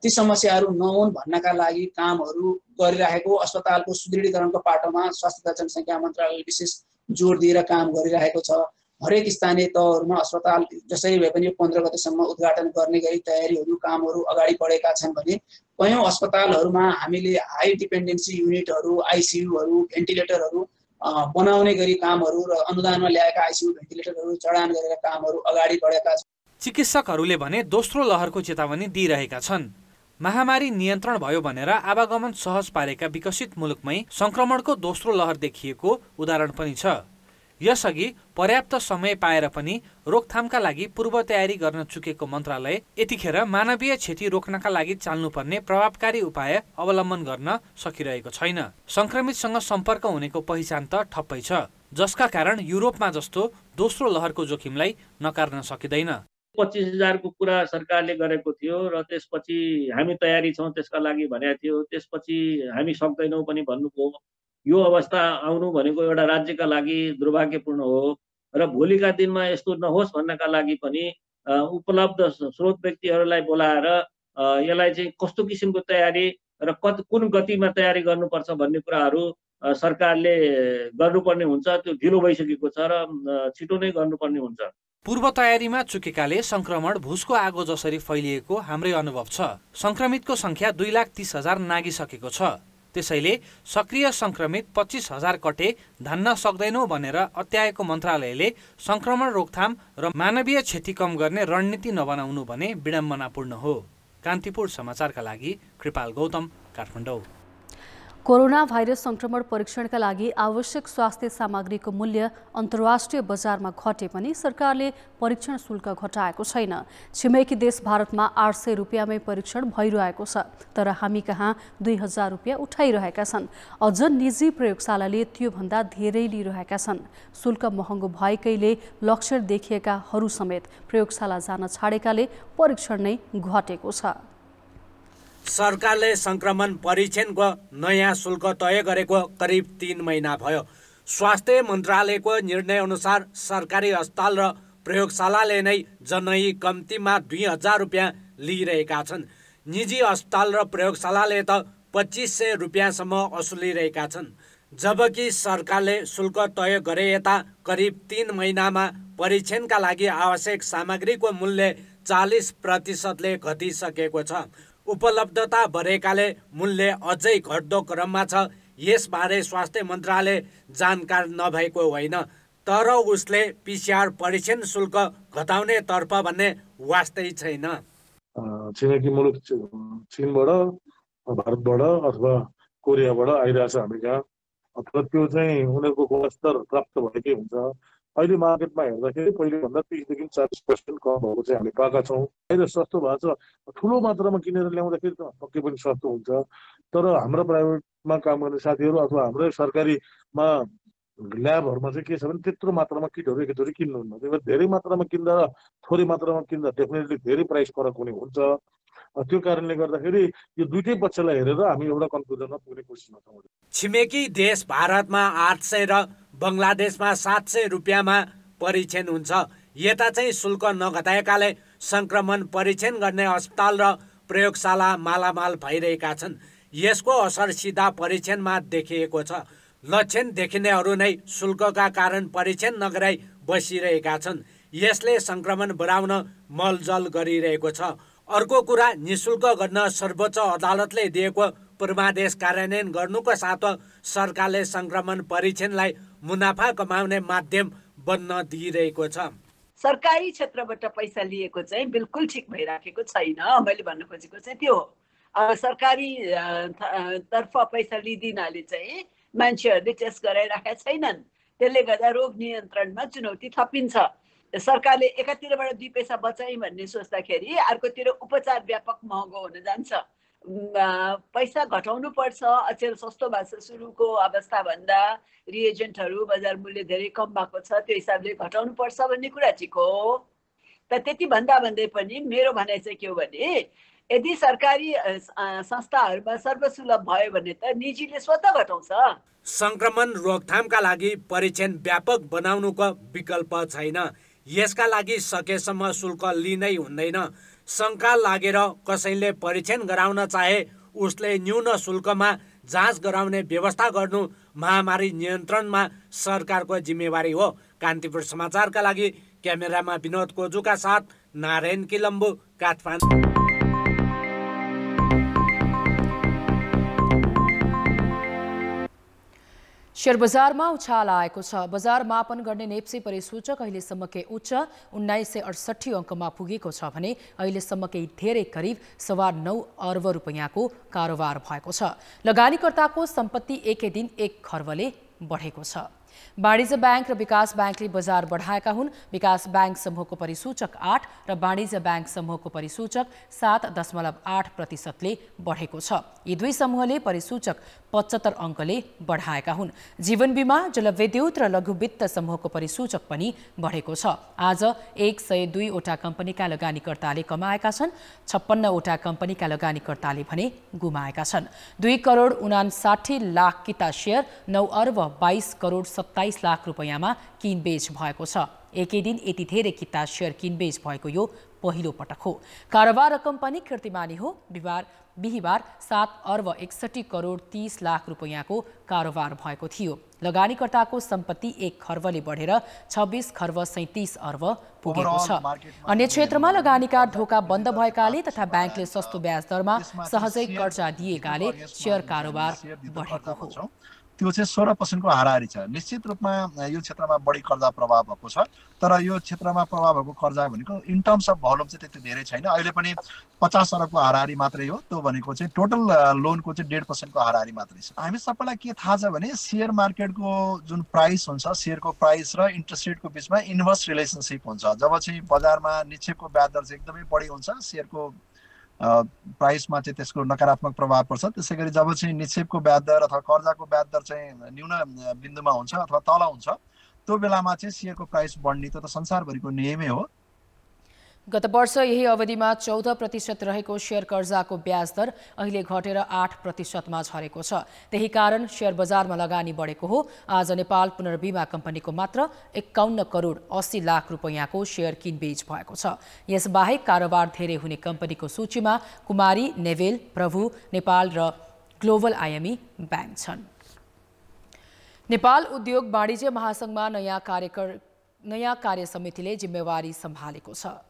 ती समस्याहरू नहुन् भन्नका लागि कामहरू गरिरहेको, अस्पतालको सुदृढीकरणको पाटोमा स्वास्थ्य जनसङ्ख्या मन्त्रालयले विशेष जोड दिएर काम गरिरहेको छ। हरेक स्थानीय तहहरूमा अस्पताल जसरी भए पनि 15 गतेसम्म उद्घाटन गर्ने गरी तयारीहरू कामहरू अगाडि बढेका छन् भने कयौं अस्पतालहरूमा हामीले हाई डिपेन्डेन्सी युनिटहरू, आइसियुहरू, भेन्टिलेटरहरू बनाउने गरी कामहरू र अनुदानमा ल्याएका आइसियु भेन्टिलेटरहरू जडान गरेर कामहरू अगाडि बढेका छन्। चिकित्सकहरूले भने दोस्रो लहरको चेतावनी दिइरहेका छन्। महामारी नियन्त्रण भयो भनेर आवागमन सहज पारेका विकसित मुलुकमै संक्रमणको दोस्रो लहर देखिएको उदाहरण पनि छ। यसअघि पर्याप्त समय पाएर पनि रोकथामका लागि पूर्व तयारी गर्न चुकेको मन्त्रालय यतिखेर मानवीय क्षति रोक्नका लागि चाल्नुपर्ने प्रभावकारी उपाय अवलम्बन गर्न सकिरहेको छैन। संक्रमितसँग सम्पर्क हुनेको पहिचान त ठप्पै छ, जसका कारण युरोपमा जस्तो दोस्रो लहरको जोखिमलाई नकार्न सकिँदैन। 25,000 को कुरा सरकारले गरेको थियो र त्यसपछि हामी तयारी छौँ त्यसका लागि भनेको थियो। त्यसपछि हामी सक्दैनौँ पनि भन्नुभयो। यो अवस्था आउनु भनेको एउटा राज्यका लागि दुर्भाग्यपूर्ण हो र भोलिका दिनमा यस्तो नहोस् भन्नका लागि पनि उपलब्ध स्रोत व्यक्तिहरूलाई बोलाएर यसलाई चाहिँ कस्तो किसिमको तयारी र कुन गतिमा तयारी गर्नुपर्छ भन्ने कुराहरू सरकारले गर्नुपर्ने हुन्छ। त्यो ढिलो भइसकेको छ र छिटो नै गर्नुपर्ने हुन्छ। पूर्व तयारीमा चुकेकाले संक्रमण भुसको आगो जसरी फैलिएको हाम्रै अनुभव छ। संक्रमितको संख्या 2,30,000 नागिसकेको छ। त्यसैले सक्रिय संक्रमित 25,000 कटे धान्न सक्दैनौ भनेर अत्याएको मन्त्रालयले संक्रमण रोकथाम र मानवीय क्षति कम गर्ने रणनीति नबनाउनु भने विडम्बनापूर्ण हो। कान्तिपुर समाचारका लागि कृपाल गौतम, काठमाडौँ। कोरोना भाइरस संक्रमण परीक्षणका लागि आवश्यक स्वास्थ्य सामग्रीको मूल्य अन्तर्राष्ट्रिय बजारमा घटे पनि सरकारले परीक्षण शुल्क घटाएको छैन। छिमेकी देश भारतमा 800 रुपियाँमै परीक्षण भइरहेको छ, तर हामी कहाँ 2000 रुपियाँ उठाइरहेका छन्। अझ निजी प्रयोगशालाले त्योभन्दा धेरै लिइरहेका छन्। शुल्क महँगो भएकैले लक्षण देखिएकाहरू समेत प्रयोगशाला जान छाडेकाले परीक्षण नै घटेको छ। सरकारले संक्रमण परीक्षणको नयाँ शुल्क तय गरेको करिब 3 महिना भयो। स्वास्थ्य मन्त्रालयको निर्णय अनुसार सरकारी अस्पताल र प्रयोगशालाले नै जनै कम्तीमा 2000 रुपियाँ लिइरहेका छन्। निजी अस्पताल र प्रयोगशालाले त 2500 रुपियाँसम्म असुलिरहेका छन्। जबकि सरकारले शुल्क तय गरे यता करिब 3 महिनामा परीक्षणका लागि आवश्यक सामग्रीको मूल्य 40% घटिसकेको छ। उपलब्धता बढेकाले मूल्य अझै घट्दो क्रममा छ। यसबारे स्वास्थ्य मन्त्रालय जानकार नभएको होइन, तर उसले पिसिआर परीक्षण शुल्क घटाउने तर्फ भन्ने वास्तै छैन। छिमेकी मुलुक चीनबाट, भारतबाट अथवा कोरियाबाट आइरहेछ हामी कहाँ, अथवा त्यो चाहिँ उनीहरूको गुणस्तर प्राप्त भएकै हुन्छ। अहिले मार्केटमा हेर्दाखेरि पहिलेभन्दा 30 देखि 40% कम भएको चाहिँ हामी पाएका छौँ। बाहिर सस्तो भएको छ, ठुलो मात्रामा किनेर ल्याउँदाखेरि त पक्कै पनि सस्तो हुन्छ। तर हाम्रो प्राइभेटमा काम गर्ने साथीहरू अथवा हाम्रै सरकारीमा ल्याबहरूमा चाहिँ के छ भने त्यत्रो मात्रामा किटहरू एकैचोटि किन्नुहुन्न। त्यही भएर धेरै मात्रामा किन्दा र थोरै मात्रामा किन्दा डेफिनेटली धेरै प्राइस फरक हुने हुन्छ। त्यो कारणले गर्दाखेरि यो दुईटै पक्षलाई हेरेर हामी एउटा कन्क्लुजनमा पुग्ने कोसिसमा छौँ। छिमेकी देश भारतमा 800 र बङ्गलादेशमा 700 रुपियाँमा परीक्षण हुन्छ। यता चाहिँ शुल्क नघटाएकाले संक्रमण परीक्षण गर्ने अस्पताल र प्रयोगशाला मालामाल भइरहेका छन्। यसको असर सिधा परीक्षणमा देखिएको छ। लक्षण देखिनेहरू नै शुल्कका कारण परीक्षण नगराई बसिरहेका छन्। यसले संक्रमण बढाउन मलजल गरिरहेको छ। अर्को कुरा, निशुल्क गर्न सर्वोच्च अदालतले दिएको पूर्वादेश कार्यान्वयन गर्नुको साथ सरकारले संक्रमण परीक्षणलाई मुनाफा कमाउने माध्यम बन्न दिइरहेको छ। सरकारी क्षेत्रबाट पैसा लिएको चाहिँ बिल्कुल ठिक भइराखेको छैन। मैले भन्न खोजेको चाहिँ त्यो हो। अब सरकारी तर्फ पैसा लिदिनाले चाहिँ मान्छेहरूले टेस्ट गराइराखेका छैनन्। त्यसले गर्दा रोग नियन्त्रणमा चुनौती थपिन्छ। सरकारले एकातिरबाट 2 पैसा बचाइ भन्ने सोच्दाखेरि अर्कोतिर उपचार व्यापक महँगो हुन जान्छ। पैसा घटाउनु पर्छ। अचेल सस्तो भएको छ सुरुको अवस्था भन्दा, रिएजेन्टहरू बजार मूल्य धेरै कम भएको छ, त्यो हिसाबले घटाउनु पर्छ भन्ने कुरा ठिक हो। त त्यति भन्दै पनि मेरो भनाइ चाहिँ के हो भने, यदि सरकारी संस्थाहरूमा सर्वसुलभ भयो भने त निजीले स्वतः घटाउँछ। संक्रमण रोकथामका लागि परीक्षण व्यापक बनाउनुको विकल्प छैन। यसका लागि सकेसम्म शुल्क लिनै हुँदैन। शङ्का लागेर कसैले परीक्षण गराउन चाहे उसले न्यून शुल्कमा जाँच गराउने व्यवस्था गर्नु महामारी नियन्त्रणमा सरकारको जिम्मेवारी हो। कान्तिपुर समाचारका लागि क्यामेरामा विनोद कोजुका साथ नारायण किलम्बु, काठमाडौँ। शेयर बजारमा उछाल आएको छ। बजार मापन गर्ने नेप्से परिसूचक अहिलेसम्मकै उच्च 1968 अङ्कमा पुगेको छ भने अहिलेसम्मकै धेरै करिब 9.25 अर्ब रुपैयाँको कारोबार भएको छ। लगानीकर्ताको सम्पत्ति एकै दिन 1 खर्बले बढेको छ। वाणिज्य बैंक र विकास बैंकले बजार बढाएका हुन्। विकास बैंक समूहको परिसूचक 8 र वाणिज्य बैंक समूहको परिसूचक 7.8%ले बढेको छ। यी दुई समूहले परिसूचक 75 अङ्कले बढाएका हुन्। जीवन बीमा, जलविद्युत र लघु वित्त समूहको परिसूचक पनि बढेको छ। आज 102 वटा कम्पनीका लगानीकर्ताले कमाएका छन्। 56 वटा कम्पनीका लगानीकर्ताले भने गुमाएका छन्। 2.59 लाख किता शेयर 9 अर्ब 22 करोड 27 लाख रुपैयाँमा किनबेच भएको छ। एकै दिन यति धेरै किता शेयर किनबेच भएको यो पहिलो पटक हो। कारोबार रकम पनि कीर्तिमानी हो। बिहिबार 7 अर्ब 61 करोड 30 लाख रुपैयाँको कारोबार भएको थियो। लगानीकर्ताको सम्पत्ति 1 खर्बले बढेर 26 खर्ब 37 अर्ब पुगेको छ। अन्य क्षेत्रमा लगानीका ढोका बन्द भएकाले तथा ब्याङ्कले सस्तो ब्याज दरमा सहजै कर्जा दिएकाले शेयर कारोबार बढेको हो। त्यो चाहिँ 16% को हाराहारी छ। निश्चित रूपमा यो क्षेत्रमा बढी कर्जा प्रभाव भएको छ, तर यो क्षेत्रमा प्रभाव भएको कर्जा भनेको इन टर्म्स अफ भोल्युम चाहिँ त्यति धेरै छैन। अहिले पनि 50 अरबको हाराहारी मात्रै हो। त्यो भनेको चाहिँ टोटल लोनको चाहिँ 1.5% को हाराहारी मात्रै छ। हामी सबैलाई के थाहा छ भने शेयर मार्केटको जुन प्राइस हुन्छ, शेयरको प्राइस र इन्ट्रेस्ट रेटको बिचमा इन्भर्स रिलेसनसिप हुन्छ। जब चाहिँ बजारमा निक्षेपको ब्याज दर चाहिँ एकदमै बढी हुन्छ, शेयरको प्राइसमा चाहिँ त्यसको नकारात्मक प्रभाव पर्छ। त्यसै गरी जब चाहिँ निक्षेपको ब्याज दर अथवा कर्जाको ब्याज दर चाहिँ न्यून बिन्दुमा हुन्छ अथवा तल हुन्छ, त्यो बेलामा चाहिँ शेयरको प्राइस बढ्ने त्यो त संसारभरिको नियमै हो। गत वर्ष यही अवधिमा 14% रहेको शेयर कर्जाको ब्याज दर अहिले घटेर 8%मा झरेको छ। त्यही कारण शेयर बजारमा लगानी बढेको हो। आज नेपाल पुनर्बीमा कम्पनीको मात्र 51 करोड 80 लाख रुपैयाँको शेयर किनबेच भएको छ। यसबाहेक कारोबार धेरै हुने कम्पनीको सूचीमा कुमारी, नेभेल, प्रभु, नेपाल र ग्लोबल आइएमई ब्याङ्क छन्। नेपाल उद्योग वाणिज्य महासंघमा नयाँ कार्य समितिले जिम्मेवारी सम्हालेको छ।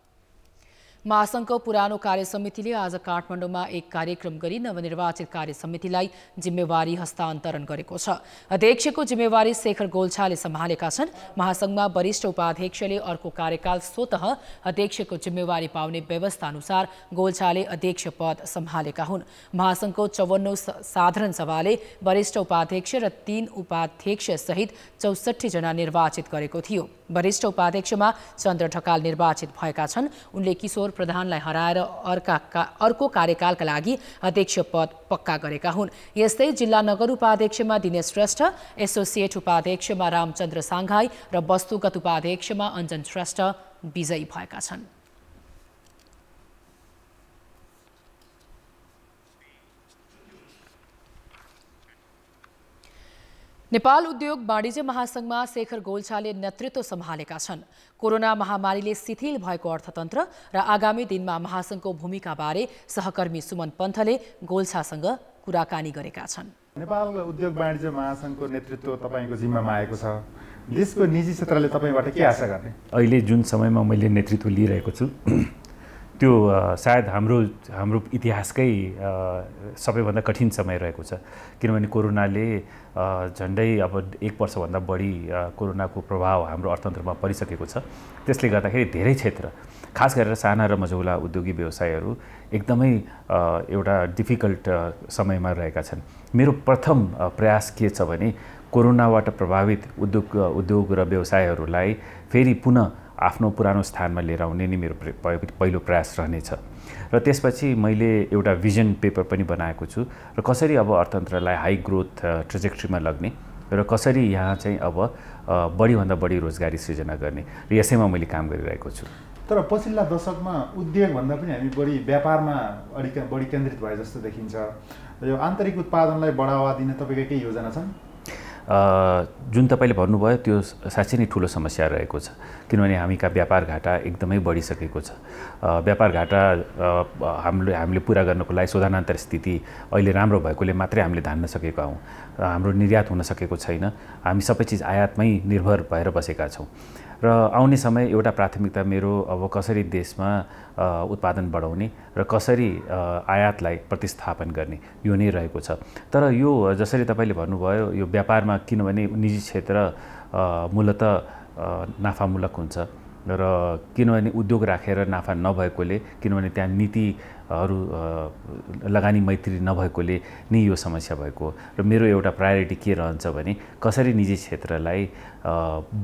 महासंघको पुरानो कार्य समितिले आज काठमाडौँमा एक कार्यक्रम गरी नवनिर्वाचित कार्य समितिलाई जिम्मेवारी हस्तान्तरण गरेको छ। अध्यक्षको जिम्मेवारी शेखर गोल्छाले सम्हालेका छन्। महासंघमा वरिष्ठ उपाध्यक्षले अर्को कार्यकाल स्वतः अध्यक्षको जिम्मेवारी पाउने व्यवस्था अनुसार गोल्छाले अध्यक्ष पद सम्हालेका हुन्। महासंघको 54औं साधारण सभाले वरिष्ठ उपाध्यक्ष र 3 उपाध्यक्ष सहित 64 जना निर्वाचित गरेको थियो। वरिष्ठ उपाध्यक्षमा चन्द्र ढकाल निर्वाचित भएका छन्। उनले किशोर प्रधानलाई हराएर अर्को कार्यकालका लागि अध्यक्ष पद पक्का गरेका हुन्। यस्तै जिल्ला नगर उपाध्यक्षमा दिनेश श्रेष्ठ, एसोसिएट उपाध्यक्षमा रामचन्द्र साङ्घाई र वस्तुगत उपाध्यक्षमा अञ्जन श्रेष्ठ विजयी भएका छन्। नेपाल उद्योग वाणिज्य महासंघमा शेखर गोल्छाले नेतृत्व सम्हालेका छन्। कोरोना महामारीले शिथिल भएको अर्थतन्त्र र आगामी दिनमा महासंघको भूमिकाबारे सहकर्मी सुमन पन्थले गोल्छासँग कुराकानी गरेका छन्। नेपाल उद्योग वाणिज्य महासंघको नेतृत्व तपाईको जिम्मामा आएको छ। देशको निजी क्षेत्रले तपाईबाट के आशा गर्ने? अहिले जुन समयमा मैले नेतृत्व लिइरहेको छु त्यो सायद हाम्रो इतिहासकै सबैभन्दा कठिन समय रहेको छ। किनभने कोरोनाले झन्डै अब 1 वर्षभन्दा बढी कोरोनाको प्रभाव हाम्रो अर्थतन्त्रमा परिसकेको छ। त्यसले गर्दाखेरि धेरै क्षेत्र, खास गरेर साना र मझौला उद्योगी व्यवसायहरू एकदमै एउटा डिफिकल्ट समयमा रहेका छन्। मेरो प्रथम प्रयास के छ भने कोरोनाबाट प्रभावित उद्योग र व्यवसायहरूलाई फेरि पुनः आफ्नो पुरानो स्थानमा लिएर आउने नै मेरो पहिलो प्रयास रहनेछ। र त्यसपछि मैले एउटा भिजन पेपर पनि बनाएको छु र कसरी अब अर्थतन्त्रलाई हाई ग्रोथ ट्रेजेक्ट्रीमा लग्ने र कसरी यहाँ चाहिँ अब बढीभन्दा बढी रोजगारी सृजना गर्ने र यसैमा मैले काम गरिरहेको छु। तर पछिल्ला दशकमा उद्योगभन्दा पनि हामी बढी व्यापारमा बढी केन्द्रित भए जस्तो देखिन्छ। यो आन्तरिक उत्पादनलाई बढावा दिन तपाईँका केही योजना छन्? जुन तपाईँले भन्नुभयो त्यो साँच्चै नै ठुलो समस्या रहेको छ। किनभने हामीका व्यापार घाटा एकदमै बढिसकेको छ। व्यापार घाटा हामीले पुरा गर्नको लागि शोधनान्तर स्थिति अहिले राम्रो भएकोले मात्रै हामीले धान्न सकेका हौँ। हाम्रो निर्यात हुन सकेको छैन। हामी सबै चिज आयातमै निर्भर भएर बसेका छौँ। र आउने समय एउटा प्राथमिकता मेरो अब कसरी देशमा उत्पादन बढाउने र कसरी आयातलाई प्रतिस्थापन गर्ने यो नै रहेको छ। तर यो जसरी तपाईँले भन्नुभयो यो व्यापारमा किनभने निजी क्षेत्र मूलतः नाफामूलक हुन्छ र किनभने उद्योग राखेर नाफा नभएकोले, किनभने त्यहाँ नीतिहरू लगानी मैत्री नभएकोले नै यो समस्या भएको हो। र मेरो एउटा प्रायोरिटी के रहन्छ भने कसरी निजी क्षेत्रलाई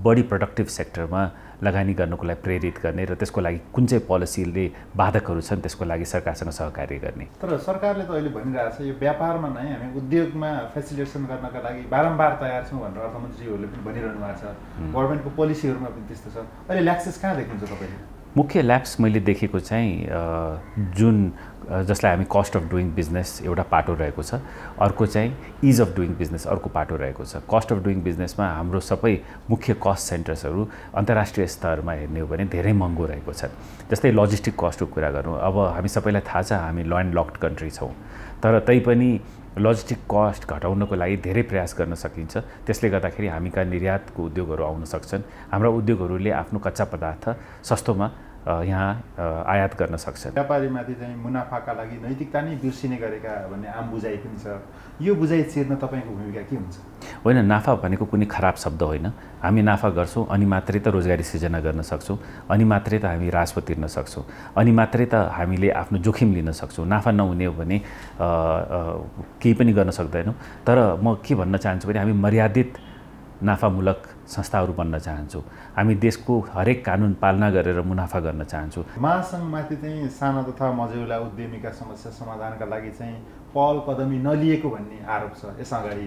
बढी प्रोडक्टिभ सेक्टरमा लगानी गर्नको लागि प्रेरित गर्ने र त्यसको लागि कुन चाहिँ पोलिसीले बाधकहरू छन् त्यसको लागि सरकारसँग सहकार्य गर्ने। तर सरकारले त अहिले भनिरहेको छ यो व्यापारमा नै हामी उद्योगमा फेसिलिटेसन गर्नका लागि बारम्बार तयार छौँ भनेर अर्थमन्त्रीहरूले पनि भनिरहनु भएको छ। गभर्मेन्टको पोलिसीहरूमा पनि त्यस्तो छ। अहिले ल्याप्सेस कहाँ देखिन्छ तपाईँले? मुख्य ल्याप्स मैले देखेको चाहिँ जुन जसलाई हामी कस्ट अफ डुइङ बिजनेस एउटा पाटो रहेको छ, अर्को चाहिँ इज अफ डुइङ बिजनेस अर्को पाटो रहेको छ। कस्ट अफ डुइङ बिजनेसमा हाम्रो सबै मुख्य कस्ट सेन्टर्सहरू अन्तर्राष्ट्रिय स्तरमा हेर्ने हो भने धेरै महँगो रहेको छ। जस्तै लजिस्टिक कस्टको कुरा गरौँ, अब हामी सबैलाई थाहा छ हामी ल्यान्ड लक्ड कन्ट्री छौँ, तर तैपनि लजिस्टिक कस्ट घटाउनको लागि धेरै प्रयास गर्न सकिन्छ। त्यसले गर्दाखेरि हामीका निर्यातको उद्योगहरू आउन सक्छन्। हाम्रा उद्योगहरूले आफ्नो कच्चा पदार्थ सस्तोमा यहाँ आयात गर्न सक्छन्। व्यापारीमाथि चाहिँ मुनाफाका लागि नैतिकता नै बिर्सिने गरेका भन्ने आम बुझाइ पनि छ। यो बुझाइ चिर्न तपाईँको भूमिका के हुन्छ? होइन, नाफा भनेको कुनै खराब शब्द होइन। हामी नाफा गर्छौँ अनि मात्रै त रोजगारी सृजना गर्न सक्छौँ, अनि मात्रै त हामी राजस्व तिर्न सक्छौँ, अनि मात्रै त हामीले आफ्नो जोखिम लिन सक्छौँ। नाफा नहुने हो भने केही पनि गर्न सक्दैनौँ। तर म के भन्न चाहन्छु भने हामी मर्यादित नाफामूलक संस्थाहरू बन्न चाहन्छौँ। हामी देशको हरेक कानुन पालना गरेर मुनाफा गर्न चाहन्छौँ। महासङ्घमाथि चाहिँ साना तथा मझौला उद्यमीका समस्या समाधानका लागि चाहिँ पहल कदमी नलिएको भन्ने आरोप छ यस अगाडि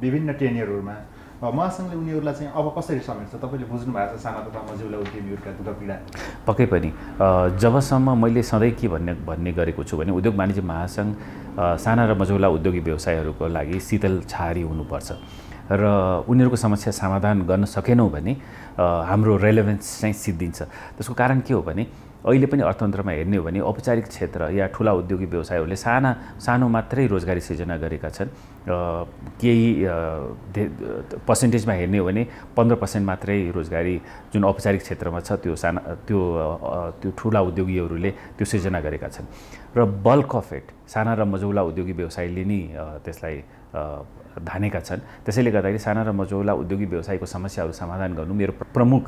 विभिन्न टेनियरहरूमा। महासङ्घले उनीहरूलाई चाहिँ अब कसरी समेट्छ? तपाईँले बुझ्नु भएको छ साना तथा मझौला उद्यमीहरूका दुःख पीडा? पक्कै पनि। जबसम्म मैले सधैँ के भन्ने गरेको छु भने उद्योग वाणिज्य महासङ्घ साना र मझौला उद्योगी व्यवसायहरूको लागि शीतल छहारी हुनुपर्छ र उनीहरूको समस्या समाधान गर्न सकेनौँ भने हाम्रो रेलेभेन्स चाहिँ सिद्धिन्छ। त्यसको कारण के हो भने अहिले पनि अर्थतन्त्रमा हेर्ने हो भने औपचारिक क्षेत्र या ठुला उद्योगी व्यवसायहरूले सानो मात्रै रोजगारी सृजना गरेका छन्। केही पर्सेन्टेजमा हेर्ने हो भने 15% मात्रै रोजगारी जुन औपचारिक क्षेत्रमा छ त्यो ठुला उद्योगीहरूले त्यो सृजना गरेका छन् र बल्क अफ इट साना र मझौला उद्योगी व्यवसायले नै त्यसलाई धानेका छन्। त्यसैले गर्दाखेरि साना र मझौला उद्योगी व्यवसायको समस्याहरू समाधान गर्नु मेरो प्रमुख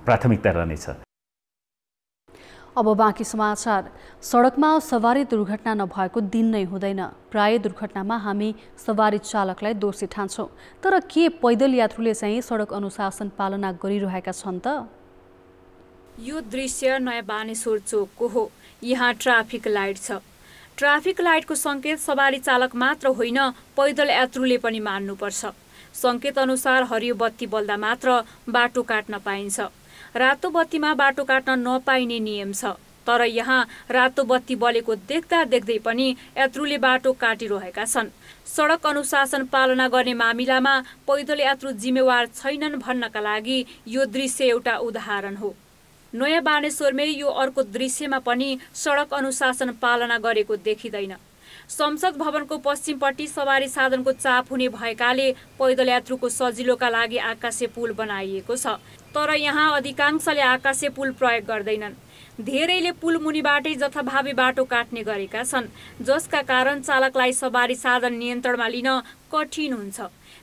प्राथमिकता रहनेछ। अब बाँकी समाचार। सडकमा सवारी दुर्घटना नभएको दिन नै हुँदैन। प्राय दुर्घटनामा हामी सवारी चालकलाई दोषी ठान्छौँ। तर के पैदल यात्रुले चाहिँ सडक अनुशासन पालना गरिरहेका छन् त? यो दृश्य नयाँ बानेश्वर चोकको हो। यहाँ ट्राफिक लाइट छ। ट्राफिक लाइटको सङ्केत सवारी चालक मात्र होइन, पैदल यात्रुले पनि मान्नुपर्छ। सङ्केत अनुसार हरियो बत्ती बल्दा मात्र बाटो काट्न पाइन्छ। रातो बत्तीमा बाटो काट्न नपाइने नियम छ। तर यहाँ रातो बत्ती बलेको देख्दा देख्दै पनि यात्रुले बाटो काटिरहेका छन्। सडक अनुशासन पालना गर्ने मामिलामा पैदल यात्रु जिम्मेवार छैनन् भन्नका लागि यो दृश्य एउटा उदाहरण हो। नयाँ बानेश्वरमै यो अर्को दृश्यमा पनि सडक अनुशासन पालना गरेको देखिँदैन। संसद भवनको पश्चिमपट्टि सवारी साधनको चाप हुने भएकाले पैदल यात्रुको सजिलोका लागि आकाशे पुल बनाइएको छ। तर यहाँ अधिकांशले आकाशे पुल प्रयोग गर्दैनन्। धेरैले पुल मुनिबाटै जथाभावी बाटो काट्ने गरेका छन्, जसका कारण चालकलाई सवारी साधन नियन्त्रणमा लिन कठिन हुन्छ।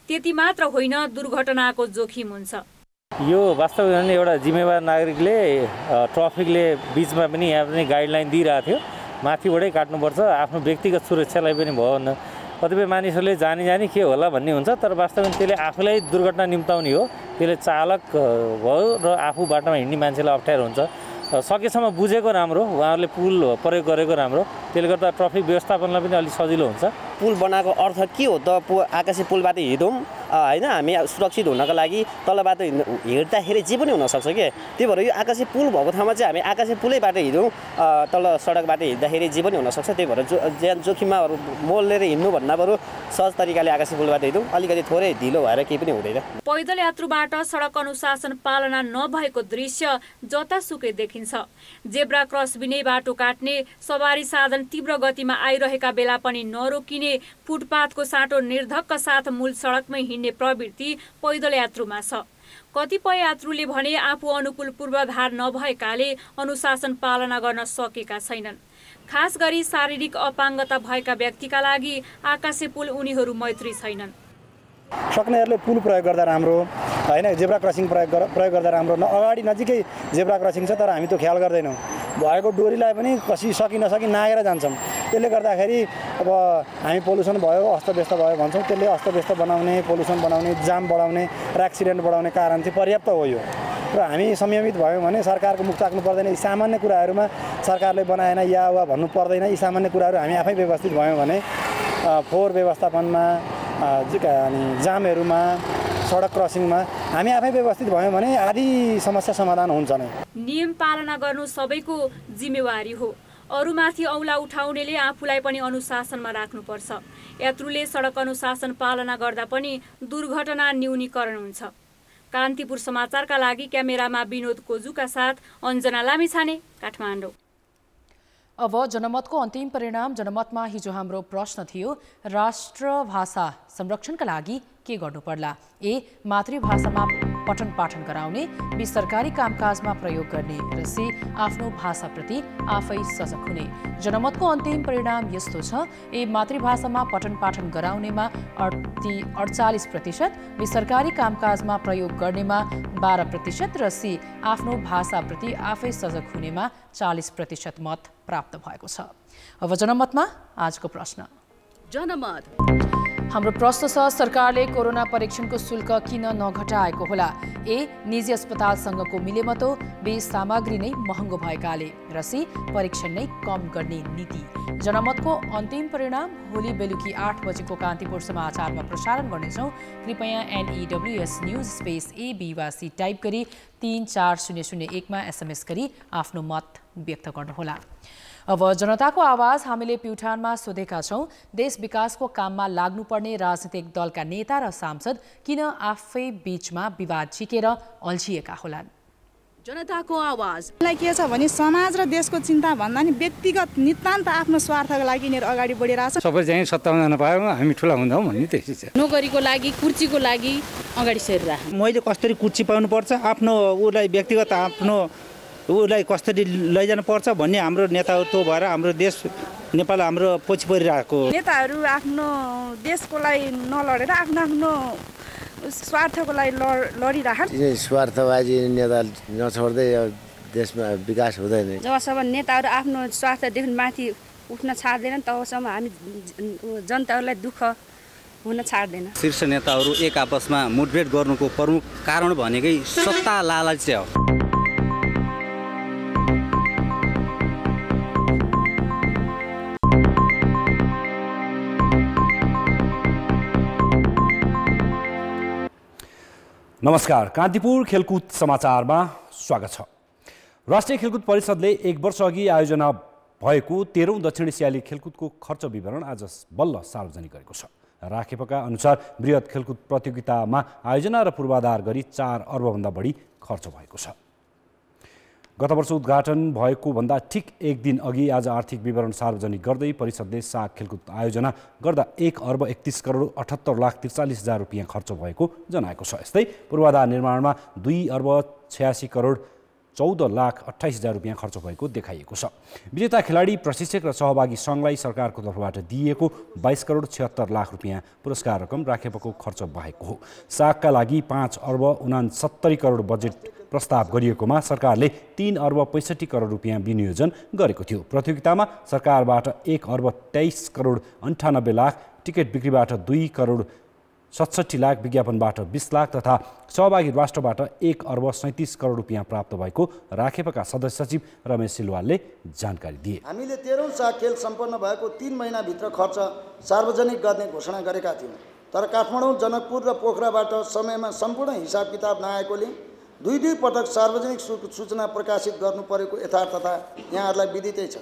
त्यति मात्र होइन, दुर्घटनाको जोखिम हुन्छ। यो वास्तवमा एउटा जिम्मेवार नागरिकले ट्राफिकले बिचमा पनि यहाँ पनि गाइडलाइन दिइरहेको थियो, माथिबाटै काट्नुपर्छ, आफ्नो व्यक्तिगत सुरक्षालाई पनि भयो भने कतिपय मानिसहरूले जानी के होला भन्ने हुन्छ। तर वास्तवमा त्यसले आफूलाई दुर्घटना निम्ताउने हो। त्यसले चालक भयो र आफू बाटोमा हिँड्ने मान्छेलाई अप्ठ्यारो हुन्छ। सकेसम्म बुझेको राम्रो, उहाँहरूले पुल प्रयोग गरेको राम्रो। त्यसले गर्दा ट्राफिक व्यवस्थापनलाई पनि अलिक सजिलो हुन्छ। पुल बनाएको अर्थ के हो त? आकाशे पुलबाट हिँडौँ होइन, हामी सुरक्षित हुनको लागि तल बाटो हिँड्दाखेरि जे पनि हुनसक्छ क्या। त्यही भएर यो आकाशे पुल भएको ठाउँमा चाहिँ हामी आकाशे पुलैबाट हिँडौँ, तल सडकबाट हिँड्दाखेरि जे पनि हुनसक्छ। त्यही भएर ज्यान जोखिममा मोलेर हिँड्नु भन्दा बरु सहज तरिकाले आकाशे पुलबाट हिँडौँ, अलिकति थोरै ढिलो भएर केही पनि हुँदैन। पैदल यात्रुबाट सडक अनुशासन पालना नभएको दृश्य जतासुकै देखिन्छ। जेब्रा क्रस बिनै बाटो काट्ने, सवारी साधन तीव्र गतिमा आइरहेका बेला पनि नरोकिने, फुटपाथको साटो निर्धक्क साथ मूल सडकमै हिँड्ने प्रवृत्ति पैदल यात्रुमा छ। कतिपय यात्रुले भने आफू अनुकूल पूर्वाधार नभएकाले अनुशासन पालना गर्न सकेका छैनन्। खास गरी शारीरिक अपाङ्गता भएका व्यक्तिका लागि आकाशे पुल उनीहरू मैत्री छैनन्। सक्नेहरूले पुल प्रयोग गर्दा राम्रो होइन, जेब्रा क्रसिङ प्रयोग गर्दा राम्रो। अगाडि नजिकै जेब्रा क्रसिङ छ, तर हामी त्यो ख्याल गर्दैनौँ। भएको डोरीलाई पनि सकि नसकि नागेर जान्छौँ। त्यसले गर्दाखेरि अब हामी पोल्युसन भयो, अस्तव्यस्त भयो भन्छौँ। त्यसले अस्तव्यस्त बनाउने, पोल्युसन बनाउने, जाम बढाउने र एक्सिडेन्ट बढाउने कारण चाहिँ पर्याप्त हो यो। र हामी संयमित भयौँ भने सरकारको मुख ताक्नु पर्दैन। यी सामान्य कुराहरूमा सरकारले बनाएन या वा भन्नु पर्दैन। यी सामान्य कुराहरू हामी आफै व्यवस्थित भयौँ भने फोहोर व्यवस्थापनमा, अनि जामहरूमा, सडक क्रसिङमा हामी आफै व्यवस्थित भयौँ भने आदि समस्या समाधान हुन्छ नै। नियम पालना गर्नु सबैको जिम्मेवारी हो। अरूमाथि औला उठाउनेले आफूलाई पनि अनुशासनमा राख्नुपर्छ। यात्रुले सडक अनुशासन पालना गर्दा पनि दुर्घटना न्यूनीकरण हुन्छ। कान्तिपुर समाचारका लागि क्यामेरामा विनोद कोजुका साथ अञ्जना लामिछाने, काठमाडौँ। अब जनमतको अन्तिम परिणाम। जनमतमा हिजो हाम्रो प्रश्न थियो, राष्ट्रभाषा संरक्षणका लागि के गर्नु पर्ला? ए, मातृभाषामा पठन पाठन गराउने, बी सरकारी कामकाजमा प्रयोग गर्ने र सी आफ्नो भाषाप्रति आफै सजग हुने। जनमतको अन्तिम परिणाम यस्तो छ: ए मातृभाषामा पठन पाठन गराउनेमा 48%, बी सरकारी कामकाजमा प्रयोग गर्नेमा 12% र सी आफ्नो भाषाप्रति आफै सजग हुनेमा 40% मत प्राप्त भएको छ। अब जनमतमा आजको प्रश्न। जनमत हाम्रो प्रश्न छ: सरकारले कोरोना परीक्षणको शुल्क किन नघटाएको होला? ए निजी अस्पतालसँगको मिलेमतो, बी सामग्री नै महँगो भएकाले र सी परीक्षण नै कम गर्ने नीति। जनमतको अन्तिम परिणाम भोलि बेलुकी 8 बजेको कान्तिपुर समाचारमा प्रसारण गर्नेछौँ। कृपया NEWS न्युज स्पेस AB वा सी टाइप गरी 34001 मा SMS गरी आफ्नो मत व्यक्त गर्नुहोला। अब जनताको आवाज हामीले प्युठानमा सोधेका छौँ, देश विकासको काममा लाग्नुपर्ने राजनीतिक दलका नेता र सांसद किन आफै बीचमा विवाद झिकेर अल्झिएका होलान्? जनताको आवाज के छ भने समाज र देशको चिन्ता भन्दा नि व्यक्तिगत नितान्त आफ्नो स्वार्थको लागि यिनीहरू अगाडि बढिरहेछ। सबै चाहिँ सत्तामा जान पायो हामी ठुला हुँदा भन्ने त्यस्तै छ। नोकरीको लागि, कुर्सीको लागि अगाडि सरिरहेको। मैले कसरी कुर्सी पाउनुपर्छ, आफ्नो उसलाई व्यक्तिगत आफ्नो उसलाई कसरी लैजानु पर्छ भन्ने हाम्रो नेतृत्व भएर हाम्रो देश नेपाल हाम्रो पछि परिरहेको। नेताहरू आफ्नो देशको लागि नलडेर आफ्नो स्वार्थको लागि लडिरहन्। स्वार्थवादी नेता नछोड्दै देशमा विकास हुँदैन। जबसम्म नेताहरू आफ्नो स्वार्थदेखि माथि उठ्न छाड्दैनन् तबसम्म हामी जनताहरूलाई दुःख हुन छाड्दैन। शीर्ष नेताहरू एक आपसमा मुठभेड गर्नुको प्रमुख कारण भनेकै सत्ता लालच हो। नमस्कार, कान्तिपुर खेलकुद समाचारमा स्वागत छ। राष्ट्रिय खेलकुद परिषदले 1 वर्ष अघि आयोजना भएको 13औं दक्षिण एसियाली खेलकुदको खर्च विवरण आज बल्ल सार्वजनिक गरेको छ। राखेपका अनुसार बृहत खेलकुद प्रतियोगितामा आयोजना र पूर्वाधार गरी 4 अर्बभन्दा बढी खर्च भएको छ। गत वर्ष उद्घाटन भएको भन्दा ठिक 1 दिन अघि आज आर्थिक विवरण सार्वजनिक गर्दै परिषदले साग खेलकुद आयोजना गर्दा 1 अर्ब 31 करोड 78 लाख 43 हजार रुपियाँ खर्च भएको जनाएको छ। यस्तै पूर्वाधार निर्माणमा 2 अर्ब 86 करोड 14 लाख 28 हजार रुपियाँ खर्च भएको देखाइएको छ। विजेता खेलाडी, प्रशिक्षक र सहभागी सङ्घलाई सरकारको तर्फबाट दिइएको 22 करोड 76 लाख रुपियाँ पुरस्कार रकम राखेपको खर्च भएको हो। सागका लागि 5 अर्ब 69 करोड बजेट प्रस्ताव गरिएकोमा सरकारले 3 अर्ब 65 करोड रुपियाँ विनियोजन गरेको थियो। प्रतियोगितामा सरकारबाट 1 अर्ब 23 करोड 98 लाख, टिकट बिक्रीबाट 2 करोड 67 लाख, विज्ञापनबाट 20 लाख तथा सहभागी राष्ट्रबाट 1 अर्ब 37 करोड रुपियाँ प्राप्त भएको राखेपका सदस्य सचिव रमेश सिलवालले जानकारी दिए। हामीले 13औं साग खेल सम्पन्न भएको 3 महिनाभित्र खर्च सार्वजनिक गर्ने घोषणा गरेका थियौँ। तर काठमाडौँ, जनकपुर र पोखराबाट समयमा सम्पूर्ण हिसाब किताब नआएकोले 2 पटक सार्वजनिक सूचना प्रकाशित गर्नु परेको यथार्थता यहाँहरूलाई विदितै छ।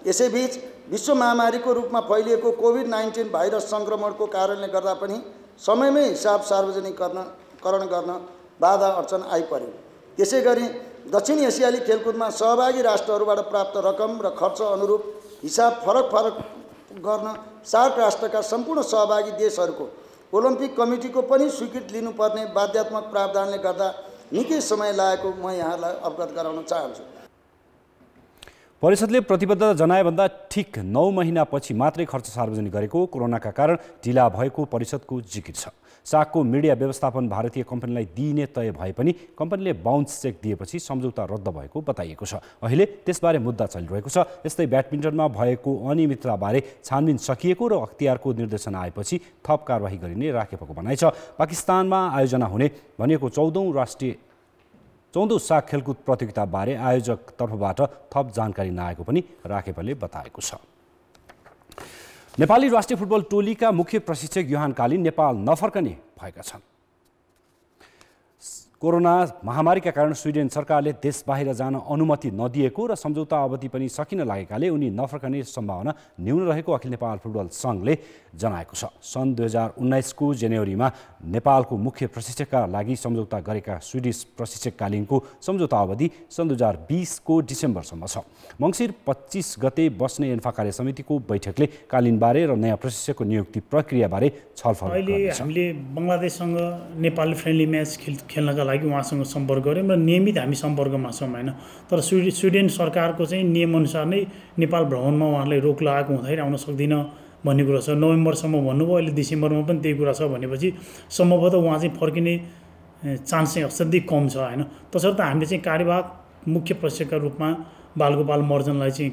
यसैबीच विश्व महामारीको रूपमा फैलिएको कोभिड-19 भाइरस सङ्क्रमणको कारणले गर्दा पनि समयमै हिसाब सार्वजनिकरण गर्न बाधा अड्चन आइपर्यो। त्यसै गरी दक्षिण एसियाली खेलकुदमा सहभागी राष्ट्रहरूबाट प्राप्त रकम र खर्च अनुरूप हिसाब फरक गर्न सार्क राष्ट्रका सम्पूर्ण सहभागी देशहरूको ओलम्पिक कमिटीको पनि स्वीकृति लिनुपर्ने बाध्यात्मक प्रावधानले गर्दा निकै समय लागेको म यहाँलाई अवगत गराउन चाहन्छु। परिषदले प्रतिबद्धता जनाएभन्दा ठिक 9 महिनापछि मात्रै खर्च सार्वजनिक गरेको, कोरोनाका कारण ढिला भएको परिषदको जिकिर छ। सागको मिडिया व्यवस्थापन भारतीय कम्पनीलाई दिइने तय भए पनि कम्पनीले बाउन्स चेक दिएपछि सम्झौता रद्द भएको बताइएको छ। अहिले त्यसबारे मुद्दा चलिरहेको छ। यस्तै ब्याडमिन्टनमा भएको अनियमितताबारे छानबिन सकिएको र अख्तियारको निर्देशन आएपछि थप कारबाही गरिने राखेपको भनाइ छ। पाकिस्तानमा आयोजना हुने भनिएको 14औं साग खेलकुद प्रतियोगिताबारे आयोजक तर्फबाट थप जानकारी नआएको पनि राखेपले बताएको छ। नेपाली राष्ट्रिय फुटबल टोलीका मुख्य प्रशिक्षक योहान कालिन नेपाल नफर्कने भएका छन्। कोरोना महामारीका कारण स्विडेन सरकारले देश बाहिर जान अनुमति नदिएको र सम्झौता अवधि पनि सकिन लागेकाले उनी नफर्कने सम्भावना न्यून रहेको अखिल नेपाल फुटबल सङ्घले जनाएको छ। सन् 2019 को जनवरीमा नेपालको मुख्य प्रशिक्षकका लागि सम्झौता गरेका स्विडिस प्रशिक्षक कालिनको सम्झौता अवधि सन् 2020 को डिसेम्बरसम्म छ। मङ्सिर 25 गते बस्ने एन्फा कार्य समितिको बैठकले कालिनबारे र नयाँ प्रशिक्षकको नियुक्ति प्रक्रियाबारे छलफल गर्नेछ। अहिले हामीले बङ्गलादेशसँग नेपालले फ्रेन्डली म्याच खेल्नका लागि उहाँसँग सम्पर्क गऱ्यौँ र नियमित हामी सम्पर्कमा छौँ होइन। तर स्विडेन सरकारको चाहिँ नियमअनुसार नै नेपाल भ्रमणमा उहाँहरूलाई रोक लगाएको हुँदाखेरि आउन सक्दिनँ भन्ने कुरा छ। नोभेम्बरसम्म भन्नुभयो, अहिले डिसेम्बरमा पनि त्यही कुरा छ भनेपछि सम्भवतः उहाँ चाहिँ फर्किने चान्स चाहिँ असाध्यै कम छ होइन। तसर्थ हामीले चाहिँ कार्यवाहक मुख्य प्रशिक्षकका रूपमा बालगोपाल महर्जनलाई चाहिँ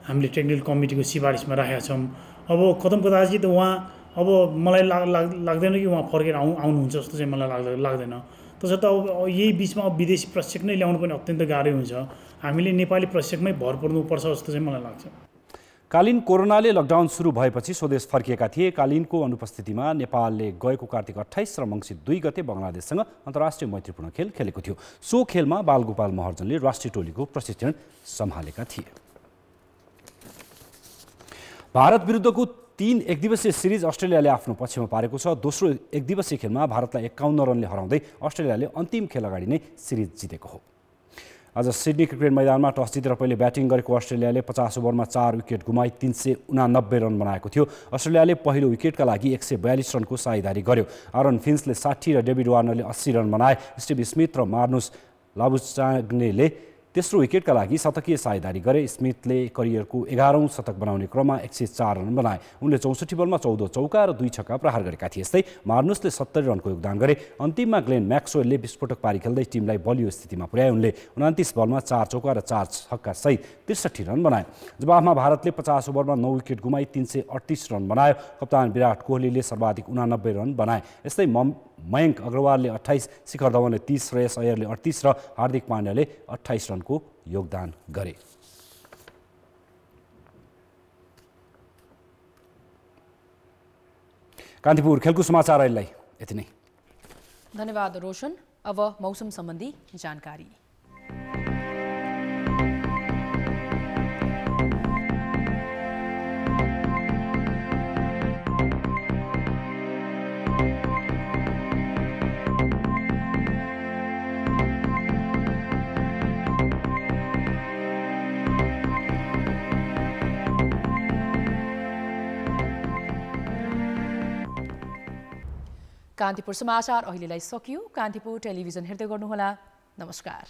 हामीले टेक्निकल कमिटीको सिफारिसमा राखेका छौँ। अब कदम कदाचित उहाँ अब मलाई लाग्दैन कि उहाँ फर्केर आउनुहुन्छ जस्तो चाहिँ मलाई लाग्दैन। तसर्थ अब यही बिचमा अब विदेशी प्रशिक्षक नै ल्याउनु पनि अत्यन्त गाह्रो हुन्छ। हामीले नेपाली प्रशिक्षकमै भर पर्नुपर्छ जस्तो चाहिँ मलाई लाग्छ। कालीन कोरोनाले लकडाउन सुरु भएपछि स्वदेश फर्किएका थिए। कालीनको अनुपस्थितिमा नेपालले गएको कार्तिक 28 र मङ्सिर 2 गते बङ्गलादेशसँग अन्तर्राष्ट्रिय मैत्रीपूर्ण खेल खेलेको थियो। सो खेलमा बालगोपाल महर्जनले राष्ट्रिय टोलीको प्रशिक्षण सम्हालेका थिए। भारत विरुद्धको 3 एकदिवसीय सिरिज अस्ट्रेलियाले आफ्नो पक्षमा पारेको छ। दोस्रो एकदिवसीय खेलमा भारतलाई 51 रनले हराउँदै अस्ट्रेलियाले अन्तिम खेल अगाडि नै सिरिज जितेको हो। आज सिडनी क्रिकेट मैदानमा टस जितेर पहिले ब्याटिङ गरेको अस्ट्रेलियाले 50 ओभरमा 4 विकेट गुमाई 389 रन बनाएको थियो। अस्ट्रेलियाले पहिलो विकेटका लागि 142 रनको साझेदारी गर्यो। आरन फिन्चले 60 र डेभिड वार्नरले 80 रन बनाए। स्टिभ स्मिथ र मार्नुस लाबुचाग्नेले तेस्रो विकेटका लागि शतकीय साझेदारी गरे। स्मिथले करियरको 11औं शतक बनाउने क्रममा 104 रन बनाए। उनले 64 बलमा 14 चौका र 2 छक्का प्रहार गरेका थिए। यस्तै मार्नुसले 70 रनको योगदान गरे। अन्तिममा ग्लेन म्याक्सवेलले विस्फोटक पारी खेल्दै टिमलाई बलियो स्थितिमा पुर्याए। उनले 29 बलमा 4 चौका र 4 छक्का सहित 63 रन बनाए। जवाफमा भारतले 50 ओभरमा 9 विकेट गुमाई 338 रन बनायो। कप्तान विराट कोहलीले सर्वाधिक 89 रन बनाए। यस्तै मयङ्क अग्रवालले 28, शिखर धवनले 30, श्रेयस अय्यरले 38 र हार्दिक पाण्ड्याले 28 रनको योगदान गरे। कान्तिपुर खेलकुद समाचार अहिलेलाई यति नै। धन्यवाद रोशन। अब मौसम सम्बन्धी जानकारी। कान्तिपुर समाचार अहिलेलाई सकियो। कान्तिपुर टेलिभिजन हेर्दै गर्नुहोला। नमस्कार।